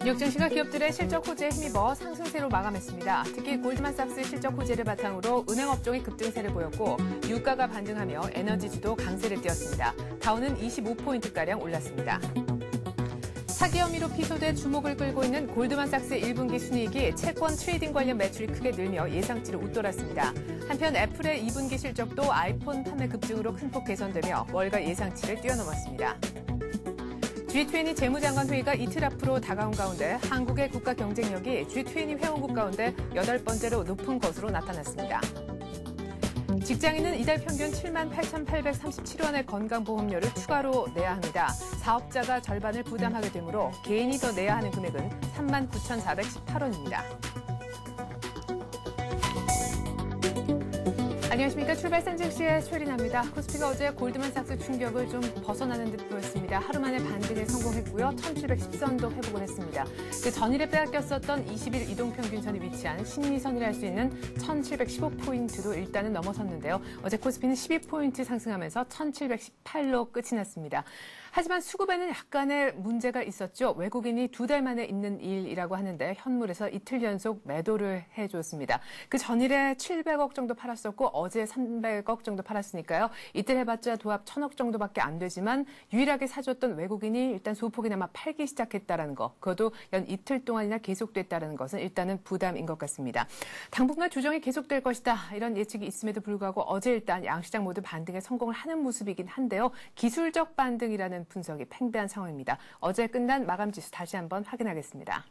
뉴욕 증시가 기업들의 실적 호재에 힘입어 상승세로 마감했습니다. 특히 골드만삭스 실적 호재를 바탕으로 은행 업종이 급등세를 보였고 유가가 반등하며 에너지주도 강세를 띄었습니다. 다우는 25포인트가량 올랐습니다. 사기 혐의로 피소돼 주목을 끌고 있는 골드만삭스의 1분기 순이익이 채권 트레이딩 관련 매출이 크게 늘며 예상치를 웃돌았습니다. 한편 애플의 2분기 실적도 아이폰 판매 급증으로 큰 폭 개선되며 월가 예상치를 뛰어넘었습니다. G20 재무장관 회의가 이틀 앞으로 다가온 가운데 한국의 국가 경쟁력이 G20 회원국 가운데 8번째로 높은 것으로 나타났습니다. 직장인은 이달 평균 78,837원의 건강보험료를 추가로 내야 합니다. 사업자가 절반을 부담하게 되므로 개인이 더 내야 하는 금액은 39,418원입니다. 안녕하십니까. 출발선 증시의 최린아입니다. 코스피가 어제 골드만삭스 충격을 좀 벗어나는 듯 보였습니다. 하루 만에 반등에 성공했고요. 1710선도 회복을 했습니다. 그 전일에 빼앗겼었던 20일 이동평균선이 위치한 심리선이라 할 수 있는 1715포인트도 일단은 넘어섰는데요. 어제 코스피는 12포인트 상승하면서 1718로 끝이 났습니다. 하지만 수급에는 약간의 문제가 있었죠. 외국인이 2달 만에 있는 일이라고 하는데 현물에서 이틀 연속 매도를 해줬습니다. 그 전일에 700억 정도 팔았었고 어제 300억 정도 팔았으니까요. 이틀 해봤자 도합 1000억 정도밖에 안 되지만 유일하게 사줬던 외국인이 일단 소폭이나마 팔기 시작했다는 거. 그것도 연 이틀 동안이나 계속됐다는 것은 일단은 부담인 것 같습니다. 당분간 조정이 계속될 것이다. 이런 예측이 있음에도 불구하고 어제 일단 양시장 모두 반등에 성공을 하는 모습이긴 한데요. 기술적 반등이라는 분석이 팽배한 상황입니다. 어제 끝난 마감지수 다시 한번 확인하겠습니다.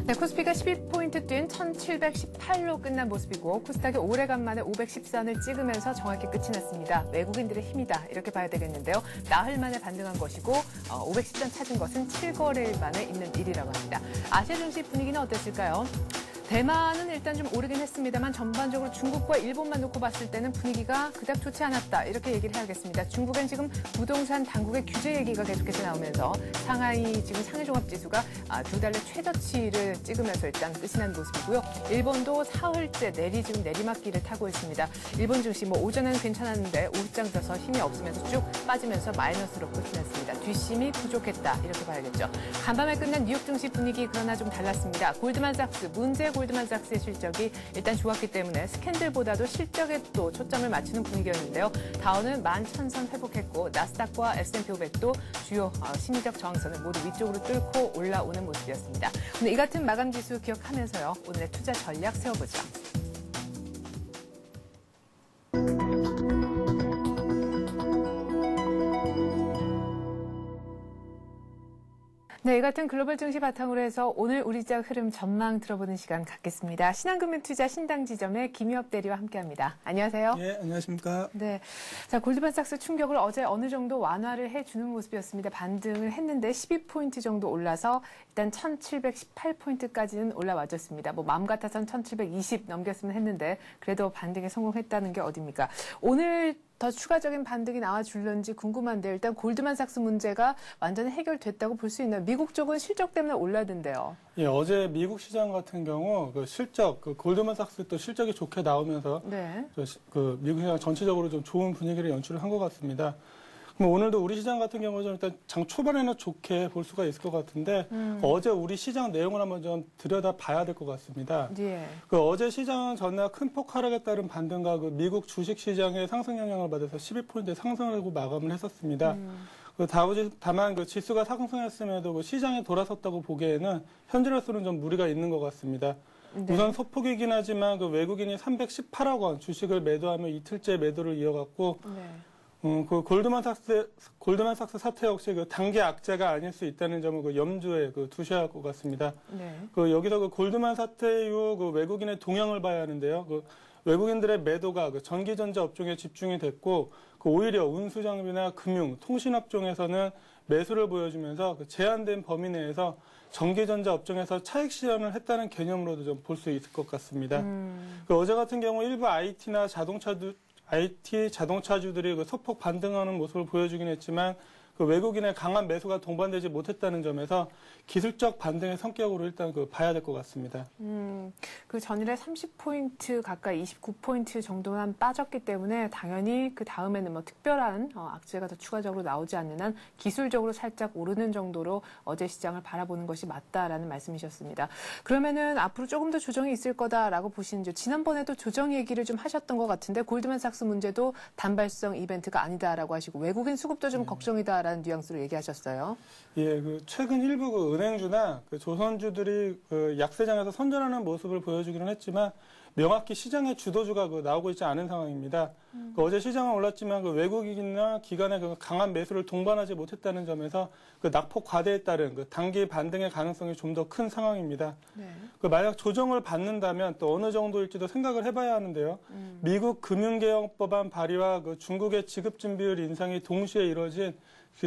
네, 코스피가 12포인트 뛴 1718로 끝난 모습이고 코스닥이 오래간만에 510선을 찍으면서 정확히 끝이 났습니다. 외국인들의 힘이다 이렇게 봐야 되겠는데요. 나흘 만에 반등한 것이고 510선 찾은 것은 7거래일 만에 있는 일이라고 합니다. 아시아 증시 분위기는 어땠을까요? 대만은 일단 좀 오르긴 했습니다만 전반적으로 중국과 일본만 놓고 봤을 때는 분위기가 그닥 좋지 않았다 이렇게 얘기를 해야겠습니다. 중국엔 지금 부동산 당국의 규제 얘기가 계속해서 나오면서 상하이 지금 상해종합지수가 2달 내 최저치를 찍으면서 일단 끝이 난 모습이고요. 일본도 사흘째 지금 내리막길을 타고 있습니다. 일본 증시 오전에는 괜찮았는데 오후장 돼서 힘이 없으면서 쭉 빠지면서 마이너스로 끝이 났습니다. 뒷심이 부족했다 이렇게 봐야겠죠. 간밤에 끝난 뉴욕 증시 분위기 그러나 좀 달랐습니다. 골드만삭스 문제 골드만삭스의 실적이 일단 좋았기 때문에 스캔들보다도 실적에 또 초점을 맞추는 분위기였는데요. 다우는 11,000선 회복했고 나스닥과 S&P 500도 주요 심리적 저항선을 모두 위쪽으로 뚫고 올라오는 모습이었습니다. 오늘 이 같은 마감지수 기억하면서요. 오늘의 투자 전략 세워보죠. 네, 이 같은 글로벌 증시 바탕으로 해서 오늘 우리 시장 흐름 전망 들어보는 시간 갖겠습니다. 신한금융투자 신당지점의 김유업 대리와 함께합니다. 안녕하세요. 네, 안녕하십니까. 네, 자 골드만삭스 충격을 어제 어느 정도 완화를 해주는 모습이었습니다. 반등을 했는데 12포인트 정도 올라서 일단 1718포인트까지는 올라와줬습니다. 마음 같아서는 1720 넘겼으면 했는데 그래도 반등에 성공했다는 게 어딥니까? 오늘 더 추가적인 반등이 나와줄런지 궁금한데요. 일단 골드만삭스 문제가 완전히 해결됐다고 볼 수 있나요? 미국 쪽은 실적 때문에 올라던데요. 예, 어제 미국 시장 같은 경우 골드만삭스 또 실적이 좋게 나오면서 네. 미국 시장 전체적으로 좀 좋은 분위기를 연출을 한 것 같습니다. 그럼 오늘도 우리 시장 같은 경우는 일단 장 초반에는 좋게 볼 수가 있을 것 같은데 어제 우리 시장 내용을 한번 좀 들여다 봐야 될 것 같습니다. 예. 어제 시장은 전날 큰 폭 하락에 따른 반등과 미국 주식 시장의 상승 영향을 받아서 12포인트 상승을 하고 마감을 했었습니다. 다만 지수가 상승했음에도 시장에 돌아섰다고 보기에는 현재로서는 좀 무리가 있는 것 같습니다. 네. 우선 소폭이긴 하지만 외국인이 318억 원 주식을 매도하며 이틀째 매도를 이어갔고 네. 골드만삭스 사태 역시 단기 악재가 아닐 수 있다는 점을 염두에 두셔야 할 것 같습니다. 네. 여기서 골드만 사태 이후 외국인의 동향을 봐야 하는데요. 외국인들의 매도가 전기전자 업종에 집중이 됐고 오히려 운수장비나 금융, 통신업종에서는 매수를 보여주면서 제한된 범위 내에서 전기전자 업종에서 차익 실현을 했다는 개념으로도 좀 볼 수 있을 것 같습니다. 어제 같은 경우 일부 IT 자동차주들이 소폭 반등하는 모습을 보여주긴 했지만 그 외국인의 강한 매수가 동반되지 못했다는 점에서 기술적 반등의 성격으로 일단 봐야 될 것 같습니다. 그 전일에 30포인트 가까이 29포인트 정도만 빠졌기 때문에 당연히 그 다음에는 뭐 특별한 악재가 더 추가적으로 나오지 않는 한 기술적으로 살짝 오르는 정도로 어제 시장을 바라보는 것이 맞다라는 말씀이셨습니다. 그러면은 앞으로 조금 더 조정이 있을 거다라고 보시는지, 지난번에도 조정 얘기를 좀 하셨던 것 같은데 골드만삭스 문제도 단발성 이벤트가 아니다라고 하시고 외국인 수급도 좀 걱정이다라는 뉘앙스로 얘기하셨어요. 예, 최근 일부 은행주나 조선주들이 약세장에서 선전하는 모습을 보여주기는 했지만 명확히 시장의 주도주가 나오고 있지 않은 상황입니다. 어제 시장은 올랐지만 외국인이나 기관의 강한 매수를 동반하지 못했다는 점에서 낙폭 과대에 따른 단기 반등의 가능성이 좀 더 큰 상황입니다. 네. 만약 조정을 받는다면 또 어느 정도일지도 생각을 해봐야 하는데요. 미국 금융개혁법안 발의와 중국의 지급준비율 인상이 동시에 이뤄진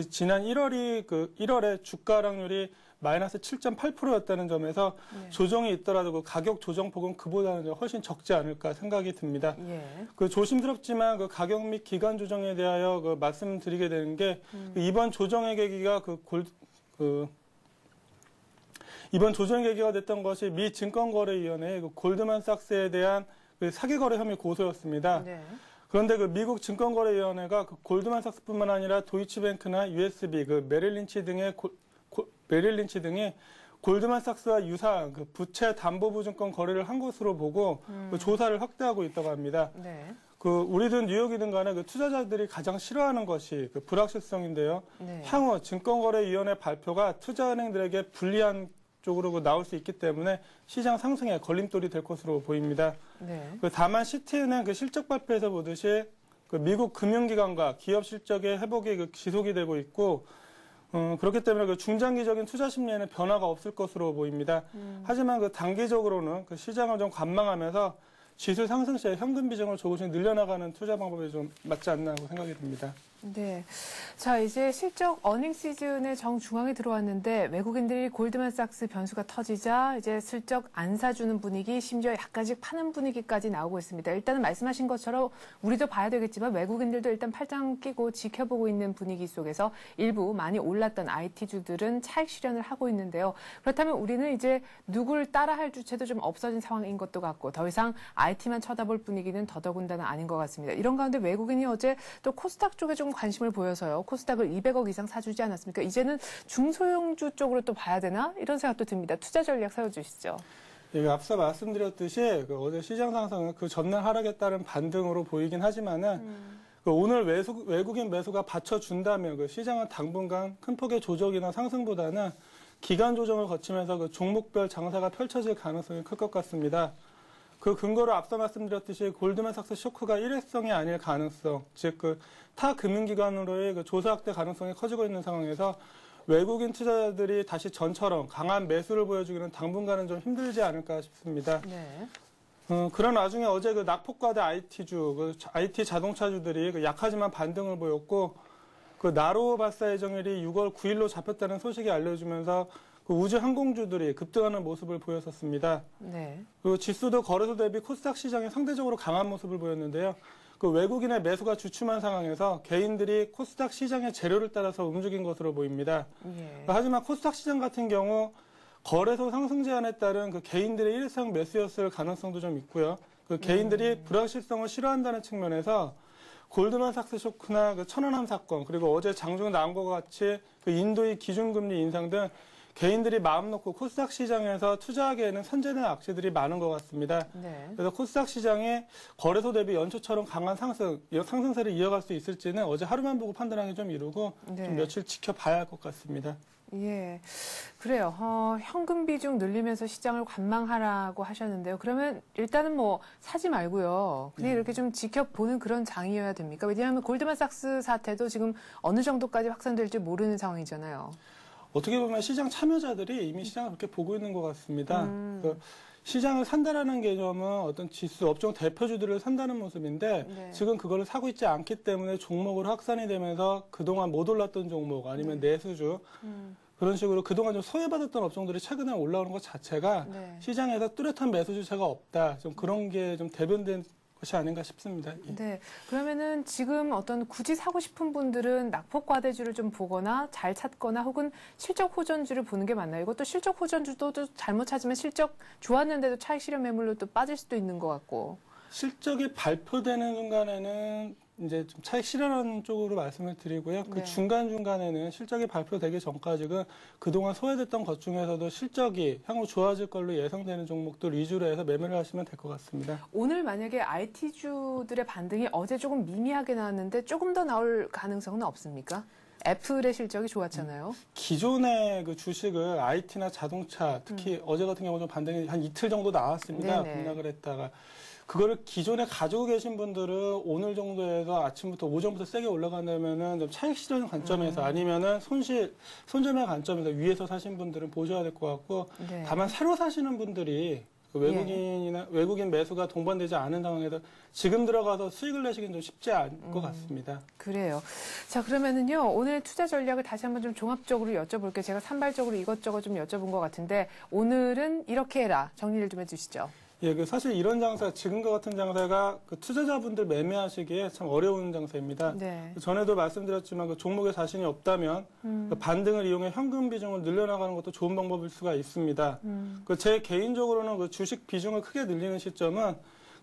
지난 1월에 주가 하락률이 마이너스 7.8%였다는 점에서 조정이 있더라도 가격 조정폭은 그보다는 훨씬 적지 않을까 생각이 듭니다. 예. 조심스럽지만 가격 및 기간 조정에 대하여 말씀드리게 되는 게 이번 조정의 계기가 이번 조정의 계기가 됐던 것이 미 증권거래위원회의 골드만삭스에 대한 사기 거래 혐의 고소였습니다. 네. 그런데 미국 증권거래위원회가 골드만삭스뿐만 아니라 도이치뱅크나 USB, 메릴린치 등의 골드만삭스와 유사한 부채 담보보증권 거래를 한 것으로 보고 조사를 확대하고 있다고 합니다. 네. 우리든 뉴욕이든 간에 투자자들이 가장 싫어하는 것이 불확실성인데요. 네. 향후 증권거래위원회 발표가 투자은행들에게 불리한 쪽으로 나올 수 있기 때문에 시장 상승에 걸림돌이 될 것으로 보입니다. 네. 다만 시티은행 실적 발표에서 보듯이 미국 금융기관과 기업 실적의 회복이 지속이 되고 있고 그렇기 때문에 중장기적인 투자 심리에는 변화가 없을 것으로 보입니다. 하지만 단기적으로는 시장을 좀 관망하면서 지수 상승 시에 현금 비중을 조금씩 늘려나가는 투자 방법이 좀 맞지 않나 하고 생각이 듭니다. 네. 자, 이제 실적 어닝 시즌의 정중앙에 들어왔는데 외국인들이 골드만삭스 변수가 터지자 이제 슬쩍 안 사주는 분위기, 심지어 약간씩 파는 분위기까지 나오고 있습니다. 일단은 말씀하신 것처럼 우리도 봐야 되겠지만 외국인들도 일단 팔짱 끼고 지켜보고 있는 분위기 속에서 일부 많이 올랐던 IT주들은 차익 실현을 하고 있는데요. 그렇다면 우리는 이제 누굴 따라할 주체도 좀 없어진 상황인 것도 같고 더 이상 IT만 쳐다볼 분위기는 더더군다나 아닌 것 같습니다. 이런 가운데 외국인이 어제 또 코스닥 쪽에 좀 관심을 보여서요. 코스닥을 200억 이상 사주지 않았습니까? 이제는 중소형주 쪽으로 또 봐야 되나? 이런 생각도 듭니다. 투자 전략 세워주시죠. 예, 앞서 말씀드렸듯이 어제 시장 상승은 전날 하락에 따른 반등으로 보이긴 하지만은 오늘 외국인 매수가 받쳐준다면 시장은 당분간 큰 폭의 조정이나 상승보다는 기간 조정을 거치면서 종목별 장사가 펼쳐질 가능성이 클 것 같습니다. 근거로 앞서 말씀드렸듯이 골드만삭스 쇼크가 일회성이 아닐 가능성, 즉 타 금융기관으로의 조사 확대 가능성이 커지고 있는 상황에서 외국인 투자자들이 다시 전처럼 강한 매수를 보여주기는 당분간은 좀 힘들지 않을까 싶습니다. 네. 그런 와중에 어제 낙폭과대 IT주, IT 자동차주들이 약하지만 반등을 보였고 나로우 발사의 정일이 6월 9일로 잡혔다는 소식이 알려주면서 우주 항공주들이 급등하는 모습을 보였었습니다. 네. 지수도 거래소 대비 코스닥 시장이 상대적으로 강한 모습을 보였는데요. 외국인의 매수가 주춤한 상황에서 개인들이 코스닥 시장의 재료를 따라서 움직인 것으로 보입니다. 예. 하지만 코스닥 시장 같은 경우 거래소 상승 제한에 따른 개인들의 일상 매수였을 가능성도 좀 있고요. 개인들이 불확실성을 싫어한다는 측면에서 골드만삭스 쇼크나 천안함 사건, 그리고 어제 장중에 나온 것과 같이 인도의 기준금리 인상 등 개인들이 마음 놓고 코스닥 시장에서 투자하기에는 선제된 악재들이 많은 것 같습니다. 네. 그래서 코스닥 시장이 거래소 대비 연초처럼 강한 상승세를 이어갈 수 있을지는 어제 하루만 보고 판단하기 좀 이르고 네. 좀 며칠 지켜봐야 할 것 같습니다. 예, 그래요. 현금 비중 늘리면서 시장을 관망하라고 하셨는데요. 그러면 일단은 사지 말고요. 그냥 이렇게 좀 지켜보는 그런 장이어야 됩니까? 왜냐하면 골드만삭스 사태도 지금 어느 정도까지 확산될지 모르는 상황이잖아요. 어떻게 보면 시장 참여자들이 이미 시장을 그렇게 보고 있는 것 같습니다. 시장을 산다라는 개념은 어떤 지수, 업종 대표주들을 산다는 모습인데 네. 지금 그걸 사고 있지 않기 때문에 종목으로 확산이 되면서 그동안 못 올랐던 종목 아니면 내수주 그런 식으로 그동안 좀 소외받았던 업종들이 최근에 올라오는 것 자체가 네. 시장에서 뚜렷한 매수 주체가 없다. 좀 그런 게 좀 대변된 것이 아닌가 싶습니다. 예. 네. 그러면은 지금 어떤 굳이 사고 싶은 분들은 낙폭과대주를 좀 보거나 잘 찾거나 혹은 실적 호전주를 보는 게 맞나요? 이것도 실적 호전주도 또 잘못 찾으면 실적 좋았는데도 차익 실현 매물로 또 빠질 수도 있는 것 같고. 실적이 발표되는 순간에는 이제 좀 차익 실현하는 쪽으로 말씀을 드리고요. 그 네. 중간중간에는 실적이 발표되기 전까지는 그동안 소외됐던 것 중에서도 실적이 향후 좋아질 걸로 예상되는 종목들 위주로 해서 매매를 하시면 될 것 같습니다. 오늘 만약에 IT주들의 반등이 어제 조금 미미하게 나왔는데 조금 더 나올 가능성은 없습니까? 애플의 실적이 좋았잖아요. 기존의 그 주식을 IT나 자동차, 특히 어제 같은 경우 좀 반등이 한 이틀 정도 나왔습니다. 네네. 급락을 했다가. 그거를 기존에 가지고 계신 분들은 오늘 정도에서 아침부터 오전부터 세게 올라간다면은 좀 차익 실현 관점에서 아니면은 손절매 관점에서 위에서 사신 분들은 보셔야 될 것 같고 네. 다만 새로 사시는 분들이 그 외국인 매수가 동반되지 않은 상황에서 지금 들어가서 수익을 내시기는 좀 쉽지 않을 것 같습니다. 그래요. 자, 그러면은요, 오늘 투자 전략을 다시 한번 좀 종합적으로 여쭤볼게요. 제가 산발적으로 이것저것 좀 여쭤본 것 같은데, 오늘은 이렇게 해라. 정리를 좀 해주시죠. 예, 그 사실 이런 장사, 지금과 같은 장사가 그 투자자분들 매매하시기에 참 어려운 장사입니다. 네. 전에도 말씀드렸지만 그 종목에 자신이 없다면 그 반등을 이용해 현금 비중을 늘려나가는 것도 좋은 방법일 수가 있습니다. 그 제 개인적으로는 그 주식 비중을 크게 늘리는 시점은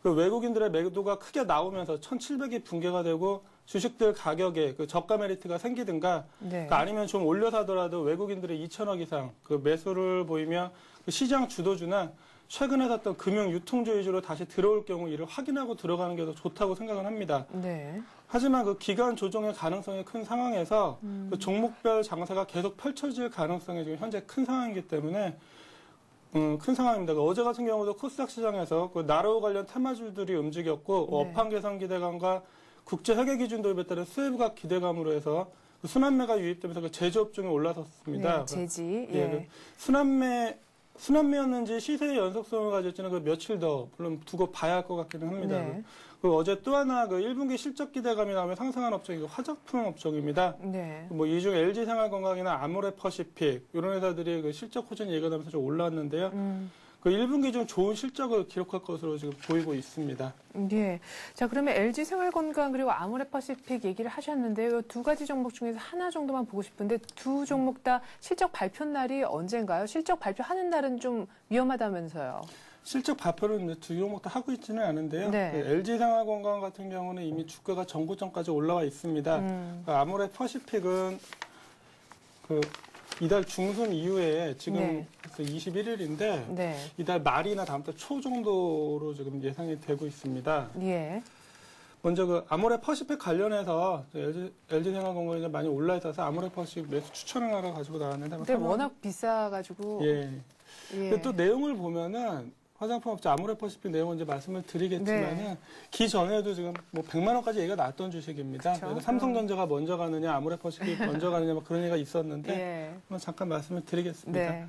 그 외국인들의 매도가 크게 나오면서 1,700이 붕괴가 되고 주식들 가격에 그 저가 메리트가 생기든가 네. 그 아니면 좀 올려 사더라도 외국인들의 2천억 이상 그 매수를 보이며 그 시장 주도주나 최근에 샀던 금융 유통주 위주로 다시 들어올 경우 이를 확인하고 들어가는 게 더 좋다고 생각을 합니다. 네. 하지만 그 기간 조정의 가능성이 큰 상황에서 그 종목별 장세가 계속 펼쳐질 가능성이 지금 현재 큰 상황이기 때문에 큰 상황입니다. 어제 같은 경우도 코스닥 시장에서 그 나로우 관련 테마주들이 움직였고 네. 업황 개선 기대감과 국제 회계 기준 도입에 따른 수혜부각 기대감으로 해서 그 순환매가 유입되면서 그 제조업종이 올라섰습니다. 네, 제지. 예, 그 순환매였는지 시세의 연속성을 가질지는 그 며칠 더 물론 두고 봐야 할 것 같기는 합니다. 네. 그 어제 또 하나 그 1분기 실적 기대감이 나오면 상승한 업종이 그 화장품 업종입니다. 네. 뭐 이 중 LG 생활건강이나 아모레퍼시픽 이런 회사들이 그 실적 호전이 예고되면서 좀 올라왔는데요. 그 1분기 중 좋은 실적을 기록할 것으로 지금 보이고 있습니다. 네. 자, 그러면 LG 생활건강 그리고 아모레퍼시픽 얘기를 하셨는데요. 이 두 가지 종목 중에서 하나 정도만 보고 싶은데 두 종목 다 실적 발표 날이 언젠가요? 실적 발표하는 날은 좀 위험하다면서요. 실적 발표를 이제 두 종목 다 하고 있지는 않은데요. 네. 그 LG 생활건강 같은 경우는 이미 주가가 전고점까지 올라와 있습니다. 그 아모레퍼시픽은 그 이달 중순 이후에 지금 네. 21일인데 네. 이달 말이나 다음 달 초 정도로 지금 예상이 되고 있습니다. 예. 먼저 그 아모레퍼시픽 관련해서 LG생활건강이 이제 많이 올라 있어서 아모레퍼시픽 매수 추천을 하러 가지고 나왔는데 근데 워낙 비싸가지고. 예. 예. 근데 또 내용을 보면은 화장품 업체 아모레퍼시픽 내용은 이제 말씀을 드리겠지만은 네. 기 전에도 지금 뭐 100만 원까지 얘기가 나왔던 주식입니다. 그쵸? 그래서 삼성전자가 먼저 가느냐 아모레퍼시픽 먼저 가느냐 뭐 그런 얘기가 있었는데 예. 한번 잠깐 말씀을 드리겠습니다. 네.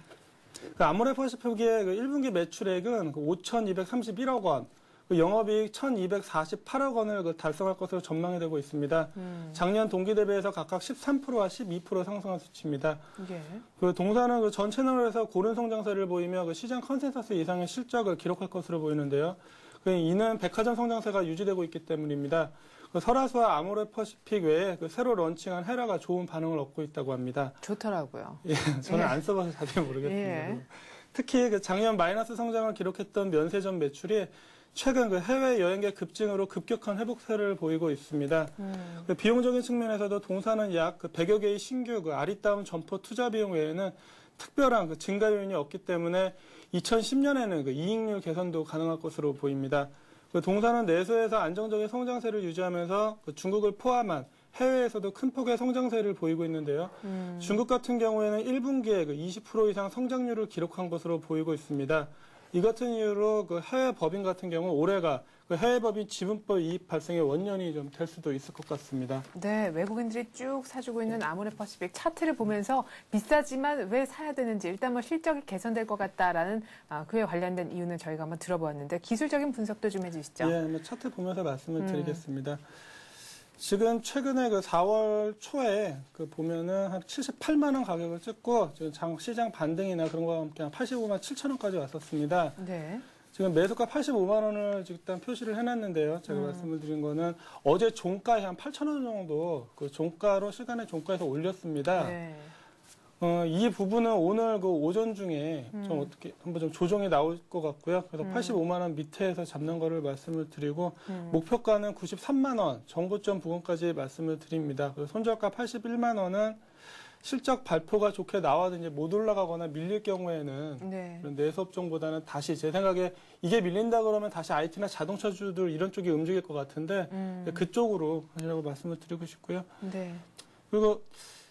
그 아모레퍼시픽의 그 1분기 매출액은 그 5,231억 원, 그 영업이익 1,248억 원을 그 달성할 것으로 전망이 되고 있습니다. 작년 동기 대비해서 각각 13%와 12% 상승한 수치입니다. 예. 그 동사는 그 전 채널에서 고른 성장세를 보이며 그 시장 컨센서스 이상의 실적을 기록할 것으로 보이는데요. 이는 백화점 성장세가 유지되고 있기 때문입니다. 그 설화수와 아모레퍼시픽 외에 그 새로 런칭한 헤라가 좋은 반응을 얻고 있다고 합니다. 좋더라고요. 예, 저는 예. 안 써봐서 자세히 모르겠습니다. 예. 특히 그 작년 마이너스 성장을 기록했던 면세점 매출이 최근 그 해외 여행객 급증으로 급격한 회복세를 보이고 있습니다. 그 비용적인 측면에서도 동사는 약 100여 개의 신규 그 아리따움 점포 투자 비용 외에는 특별한 그 증가 요인이 없기 때문에 2010년에는 그 이익률 개선도 가능할 것으로 보입니다. 그 동사는 내수에서 안정적인 성장세를 유지하면서 그 중국을 포함한 해외에서도 큰 폭의 성장세를 보이고 있는데요. 중국 같은 경우에는 1분기에 그 20% 이상 성장률을 기록한 것으로 보이고 있습니다. 이 같은 이유로 그 해외 법인 같은 경우 올해가 그 해외 법인 지분법 이익 발생의 원년이 좀 될 수도 있을 것 같습니다. 네, 외국인들이 쭉 사주고 있는 아모레퍼시픽 차트를 보면서 비싸지만 왜 사야 되는지 일단 뭐 실적이 개선될 것 같다라는 그에 관련된 이유는 저희가 한번 들어보았는데 기술적인 분석도 좀 해주시죠. 예, 뭐 차트 보면서 말씀을 드리겠습니다. 지금 최근에 그 4월 초에 그 보면은 한 78만 원 가격을 찍고 지금 시장 반등이나 그런 거와 함께 한 85만 7천 원까지 왔었습니다. 네. 지금 매수가 85만 원을 일단 표시를 해놨는데요. 제가 말씀을 드린 거는 어제 종가에 한 8천 원 정도 그 종가로 시간의 종가에서 올렸습니다. 네. 이 부분은 오늘 그 오전 중에 좀 어떻게 한번 좀 조정이 나올 것 같고요. 그래서 85만 원 밑에서 잡는 거를 말씀을 드리고 목표가는 93만 원 정고점 부근까지 말씀을 드립니다. 그리고 손절가 81만 원은 실적 발표가 좋게 나와도 이제 못 올라가거나 밀릴 경우에는 네. 그런 내수업종보다는 다시 제 생각에 이게 밀린다 그러면 다시 IT나 자동차주들 이런 쪽이 움직일 것 같은데 그쪽으로 하시라고 말씀을 드리고 싶고요. 네. 그리고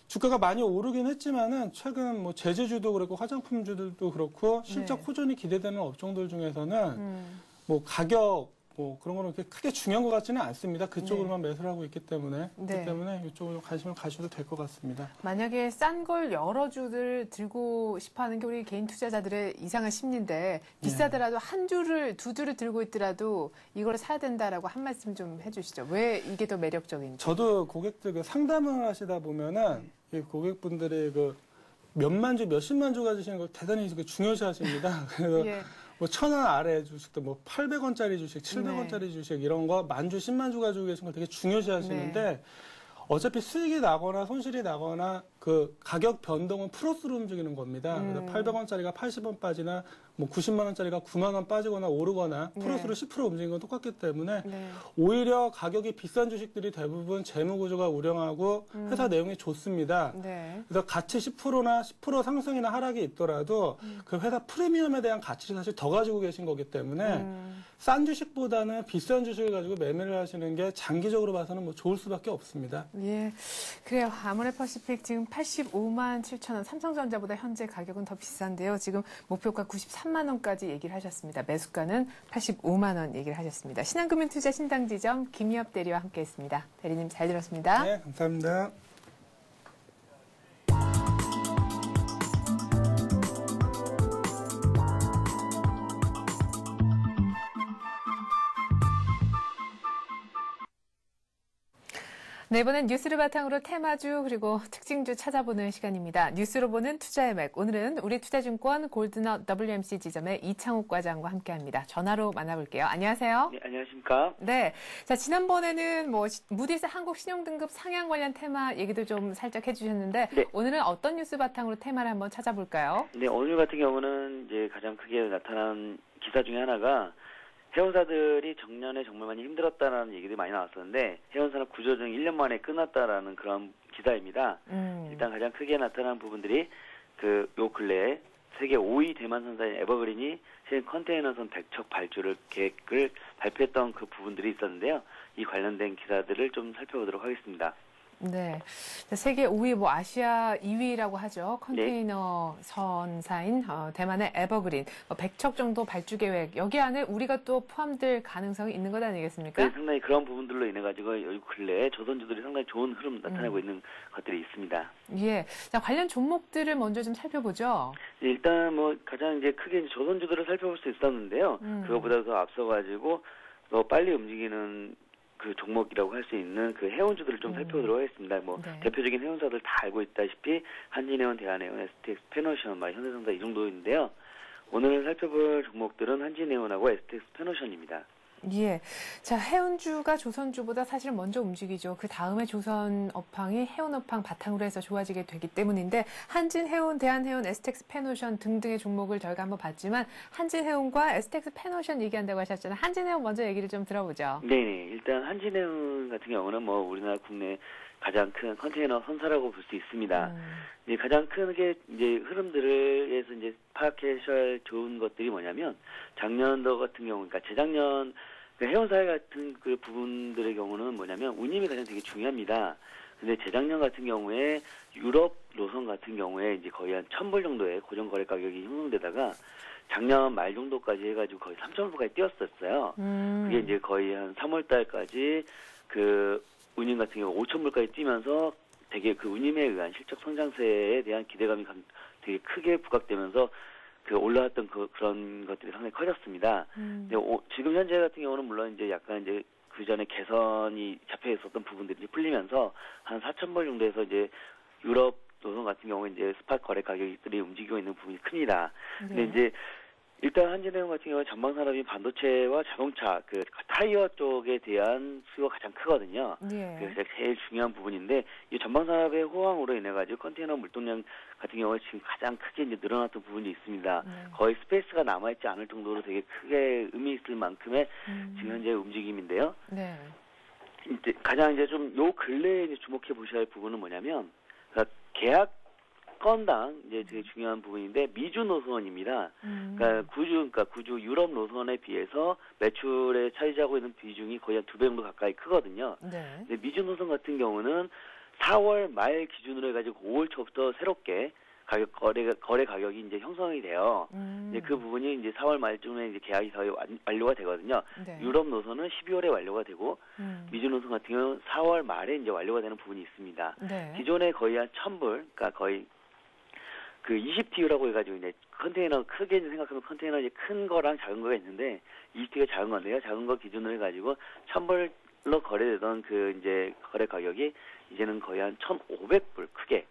주가가 많이 오르긴 했지만은 최근 뭐 제재주도 그렇고 화장품주들도 그렇고 실적 네. 호전이 기대되는 업종들 중에서는 뭐 가격 뭐 그런 거는 그렇게 크게 중요한 것 같지는 않습니다. 그쪽으로만 매수를 하고 있기 때문에 네. 그렇기 때문에 이쪽으로 관심을 가셔도 될 것 같습니다. 만약에 싼 걸 여러 주들 들고 싶어하는 게 우리 개인 투자자들의 이상한 심리인데 비싸더라도 한 주를 두 주를 들고 있더라도 이걸 사야 된다라고 한 말씀 좀 해주시죠. 왜 이게 더 매력적인지. 저도 고객들 그 상담을 하시다 보면은 이 고객분들이 그 몇만 주, 몇십만 주 가지시는 걸 대단히 중요시 하십니다. 그래서 예. 뭐 1,000원 아래 주식도 뭐 800원짜리 주식, 700원짜리 주식 이런 거 만주, 10만 주 가지고 계신 거 되게 중요시 하시는데 어차피 수익이 나거나 손실이 나거나 그 가격 변동은 플러스로 움직이는 겁니다. 그래서 800원짜리가 80원 빠지나 뭐 90만 원짜리가 9만 원 빠지거나 오르거나 플러스로 10% 움직이는 건 똑같기 때문에 오히려 가격이 비싼 주식들이 대부분 재무 구조가 우량하고 회사 내용이 좋습니다. 네. 그래서 가치 10%나 10% 상승이나 하락이 있더라도 그 회사 프리미엄에 대한 가치를 사실 더 가지고 계신 거기 때문에 싼 주식보다는 비싼 주식을 가지고 매매를 하시는 게 장기적으로 봐서는 뭐 좋을 수밖에 없습니다. 예. 그래요. 아모레퍼시픽 지금 85만 7천 원, 삼성전자보다 현재 가격은 더 비싼데요. 지금 목표가 93만 원까지 얘기를 하셨습니다. 매수가는 85만 원 얘기를 하셨습니다. 신한금융투자 신당지점 김희엽 대리와 함께했습니다. 대리님 잘 들었습니다. 네, 감사합니다. 네, 이번엔 뉴스를 바탕으로 테마주 그리고 특징주 찾아보는 시간입니다. 뉴스로 보는 투자의 맥. 오늘은 우리투자증권 골드넛 WMC 지점의 이창욱 과장과 함께합니다. 전화로 만나볼게요. 안녕하세요. 네, 안녕하십니까. 네, 자 지난번에는 뭐 무디스 한국 신용등급 상향 관련 테마 얘기도 좀 살짝 해주셨는데 네. 오늘은 어떤 뉴스 바탕으로 테마를 한번 찾아볼까요? 네, 오늘 같은 경우는 이제 가장 크게 나타난 기사 중에 하나가 해운사들이 작년에 정말 많이 힘들었다라는 얘기들이 많이 나왔었는데 해운산업 구조조정이 1년 만에 끝났다라는 그런 기사입니다. 일단 가장 크게 나타난 부분들이 요 근래에 세계 5위 대만 선사인 에버그린이 최근 컨테이너선 백척 발주를 계획을 발표했던 그 부분들이 있었는데요. 이 관련된 기사들을 좀 살펴보도록 하겠습니다. 네, 세계 5위, 뭐 아시아 2위라고 하죠. 컨테이너 선사인 대만의 에버그린, 100척 정도 발주 계획. 여기 안에 우리가 또 포함될 가능성이 있는 것 아니겠습니까? 네, 상당히 그런 부분들로 인해 가지고 요 근래에 조선주들이 상당히 좋은 흐름 나타내고 있는 것들이 있습니다. 예, 자 관련 종목들을 먼저 좀 살펴보죠. 일단 뭐 가장 이제 크게 이제 조선주들을 살펴볼 수 있었는데요. 그거보다 더 앞서 가지고 더 빨리 움직이는 그 종목이라고 할 수 있는 그 해운주들을 좀 살펴보도록 하겠습니다. 뭐 네. 대표적인 해운사들 다 알고 있다시피 한진해운, 대한해운, STX, 페노션, 현대전자 이 정도인데요. 오늘 살펴볼 종목들은 한진해운하고 STX, 페노션입니다. 예, 자 해운주가 조선주보다 사실 먼저 움직이죠. 그 다음에 조선업황이 해운업황 바탕으로 해서 좋아지게 되기 때문인데 한진해운, 대한해운, STX, 페노션 등등의 종목을 저희가 한번 봤지만 한진해운과 STX, 페노션 얘기한다고 하셨잖아요. 한진해운 먼저 얘기를 좀 들어보죠. 네네. 일단 한진해운 같은 경우는 뭐 우리나라 국내 가장 큰 컨테이너 선사라고 볼 수 있습니다. 이제 가장 크게 이제 흐름들에서 이제 파악하셔야 좋은 것들이 뭐냐면 작년도 같은 경우, 그러니까 재작년 해운사회 같은 그 부분들의 경우는 뭐냐면 운임이 가장 되게 중요합니다. 근데 재작년 같은 경우에 유럽 노선 같은 경우에 이제 거의 한 1,000불 정도의 고정 거래 가격이 형성되다가 작년 말 정도까지 해가지고 거의 3,000불까지 뛰었었어요. 그게 이제 거의 한 3월 달까지 그 운임 같은 경우 5,000불까지 뛰면서 되게 그 운임에 의한 실적 성장세에 대한 기대감이 되게 크게 부각되면서 그 올라왔던 그런 것들이 상당히 커졌습니다. 근데 지금 현재 같은 경우는 물론 이제 약간 이제 그 전에 개선이 잡혀 있었던 부분들이 풀리면서 한 4,000불 정도에서 이제 유럽 노선 같은 경우에 이제 스팟 거래 가격들이 움직이고 있는 부분이 큽니다. 근데 이제 일단 한진해운 같은 경우는 전방산업이 반도체와 자동차, 그 타이어 쪽에 대한 수요가 가장 크거든요. 예. 그래서 제일 중요한 부분인데 이 전방산업의 호황으로 인해 가지고 컨테이너 물동량 같은 경우에 지금 가장 크게 이제 늘어났던 부분이 있습니다. 네. 거의 스페이스가 남아있지 않을 정도로 되게 크게 의미 있을 만큼의 지금 현재 움직임인데요. 네. 이제 가장 이제 좀 요 근래에 이제 주목해 보셔야 할 부분은 뭐냐면 그러니까 계약 건당 이제 되게 중요한 부분인데 미주 노선입니다. 그러니까 구주 유럽 노선에 비해서 매출에 차지하고 있는 비중이 거의 한 2배 정도 가까이 크거든요. 네. 근데 미주 노선 같은 경우는 4월 말 기준으로 해가지고 5월 초부터 새롭게 거래 가격이 이제 형성이 돼요. 이제 그 부분이 이제 4월 말쯤에 이제 계약이 거의 완료가 되거든요. 네. 유럽 노선은 12월에 완료가 되고 미주 노선 같은 경우는 4월 말에 이제 완료가 되는 부분이 있습니다. 네. 기존에 거의 한 1,000불, 그러니까 거의 그 20TU라고 해가지고 이제 컨테이너 크게 생각하면 컨테이너 이제 큰 거랑 작은 거가 있는데 20TU가 작은 건데요. 작은 거 기준으로 해가지고 1,000불로 거래되던 그 이제 거래 가격이 이제는 거의 한 1,500불 크게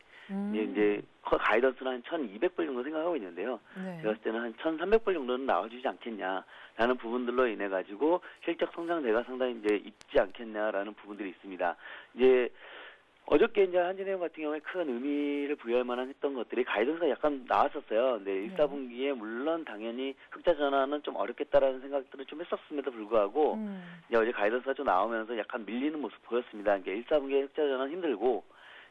이제 가이던스는 한 1,200불 정도 생각하고 있는데요. 네. 제가 봤을 때는 한 1,300불 정도는 나와주지 않겠냐라는 부분들로 인해 가지고 실적 성장세가 상당히 이제 있지 않겠냐라는 부분들이 있습니다. 이제 어저께 이제 한진해운 같은 경우에 큰 의미를 부여할 만한 했던 것들이 가이던스가 약간 나왔었어요. 근데 1, 4분기에 물론 당연히 흑자 전환은 좀 어렵겠다라는 생각들을 좀 했었음에도 불구하고 이제 어제 가이던스가 좀 나오면서 약간 밀리는 모습 보였습니다. 그러니까 1, 4분기에 흑자 전환 힘들고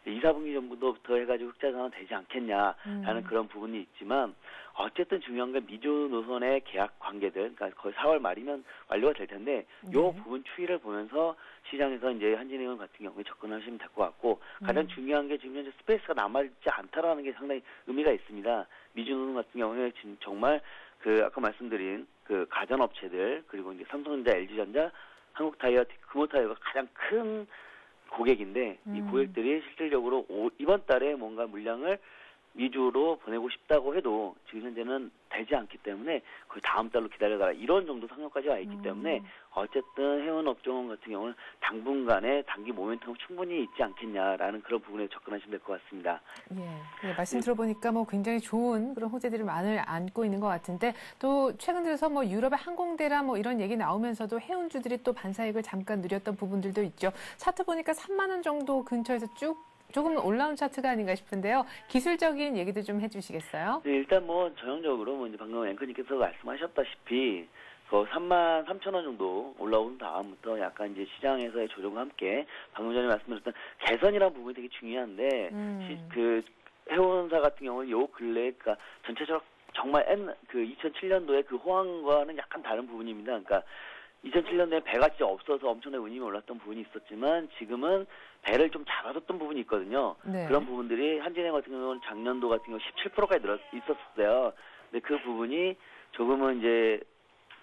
2, 4분기 정도부터 해가지고 흑자 전환 되지 않겠냐라는 그런 부분이 있지만 어쨌든 중요한 건 미주 노선의 계약 관계들, 그러니까 거의 4월 말이면 완료가 될 텐데 요 부분 추이를 보면서 시장에서 이제 한진해운 같은 경우에 접근하시면 될 것 같고 가장 중요한 게 지금 현재 스페이스가 남아있지 않다라는 게 상당히 의미가 있습니다. 미주 노선 같은 경우에 지금 정말 그 아까 말씀드린 그 가전업체들 그리고 이제 삼성전자, LG전자, 한국타이어, 금호타이어가 가장 큰 고객인데 이 고객들이 실질적으로 이번 달에 뭔가 물량을 미주로 보내고 싶다고 해도 지금 현재는 되지 않기 때문에 거의 다음 달로 기다려달라 이런 정도 상황까지 와 있기 때문에 어쨌든 해운 업종 같은 경우는 당분간의 단기 모멘텀 충분히 있지 않겠냐라는 그런 부분에 접근하시면 될 것 같습니다. 예, 말씀 들어보니까 뭐 굉장히 좋은 그런 호재들을 많이 안고 있는 것 같은데 또 최근 들어서 뭐 유럽의 항공대라 뭐 이런 얘기 나오면서도 해운주들이 또 반사익을 잠깐 누렸던 부분들도 있죠. 차트 보니까 3만 원 정도 근처에서 쭉 조금 올라온 차트가 아닌가 싶은데요. 기술적인 얘기도 좀 해주시겠어요? 네, 일단 뭐 전형적으로 뭐 이제 방금 앵커님께서 말씀하셨다시피 그 33,000원 정도 올라온 다음부터 약간 이제 시장에서의 조정과 함께 방금 전에 말씀드렸던 개선이라는 부분이 되게 중요한데 그 해운사 같은 경우는 요 근래 그러니까 전체적으로 정말 그 2007년도에 그 호황과는 약간 다른 부분입니다. 그러니까 2007년도에 배가 진짜 없어서 엄청나게 운임이 올랐던 부분이 있었지만 지금은 배를 좀 잡아줬던 부분이 있거든요. 네. 그런 부분들이 한진해운 같은 경우는 작년도 같은 경우 17%까지 있었어요. 근데 그 부분이 조금은 이제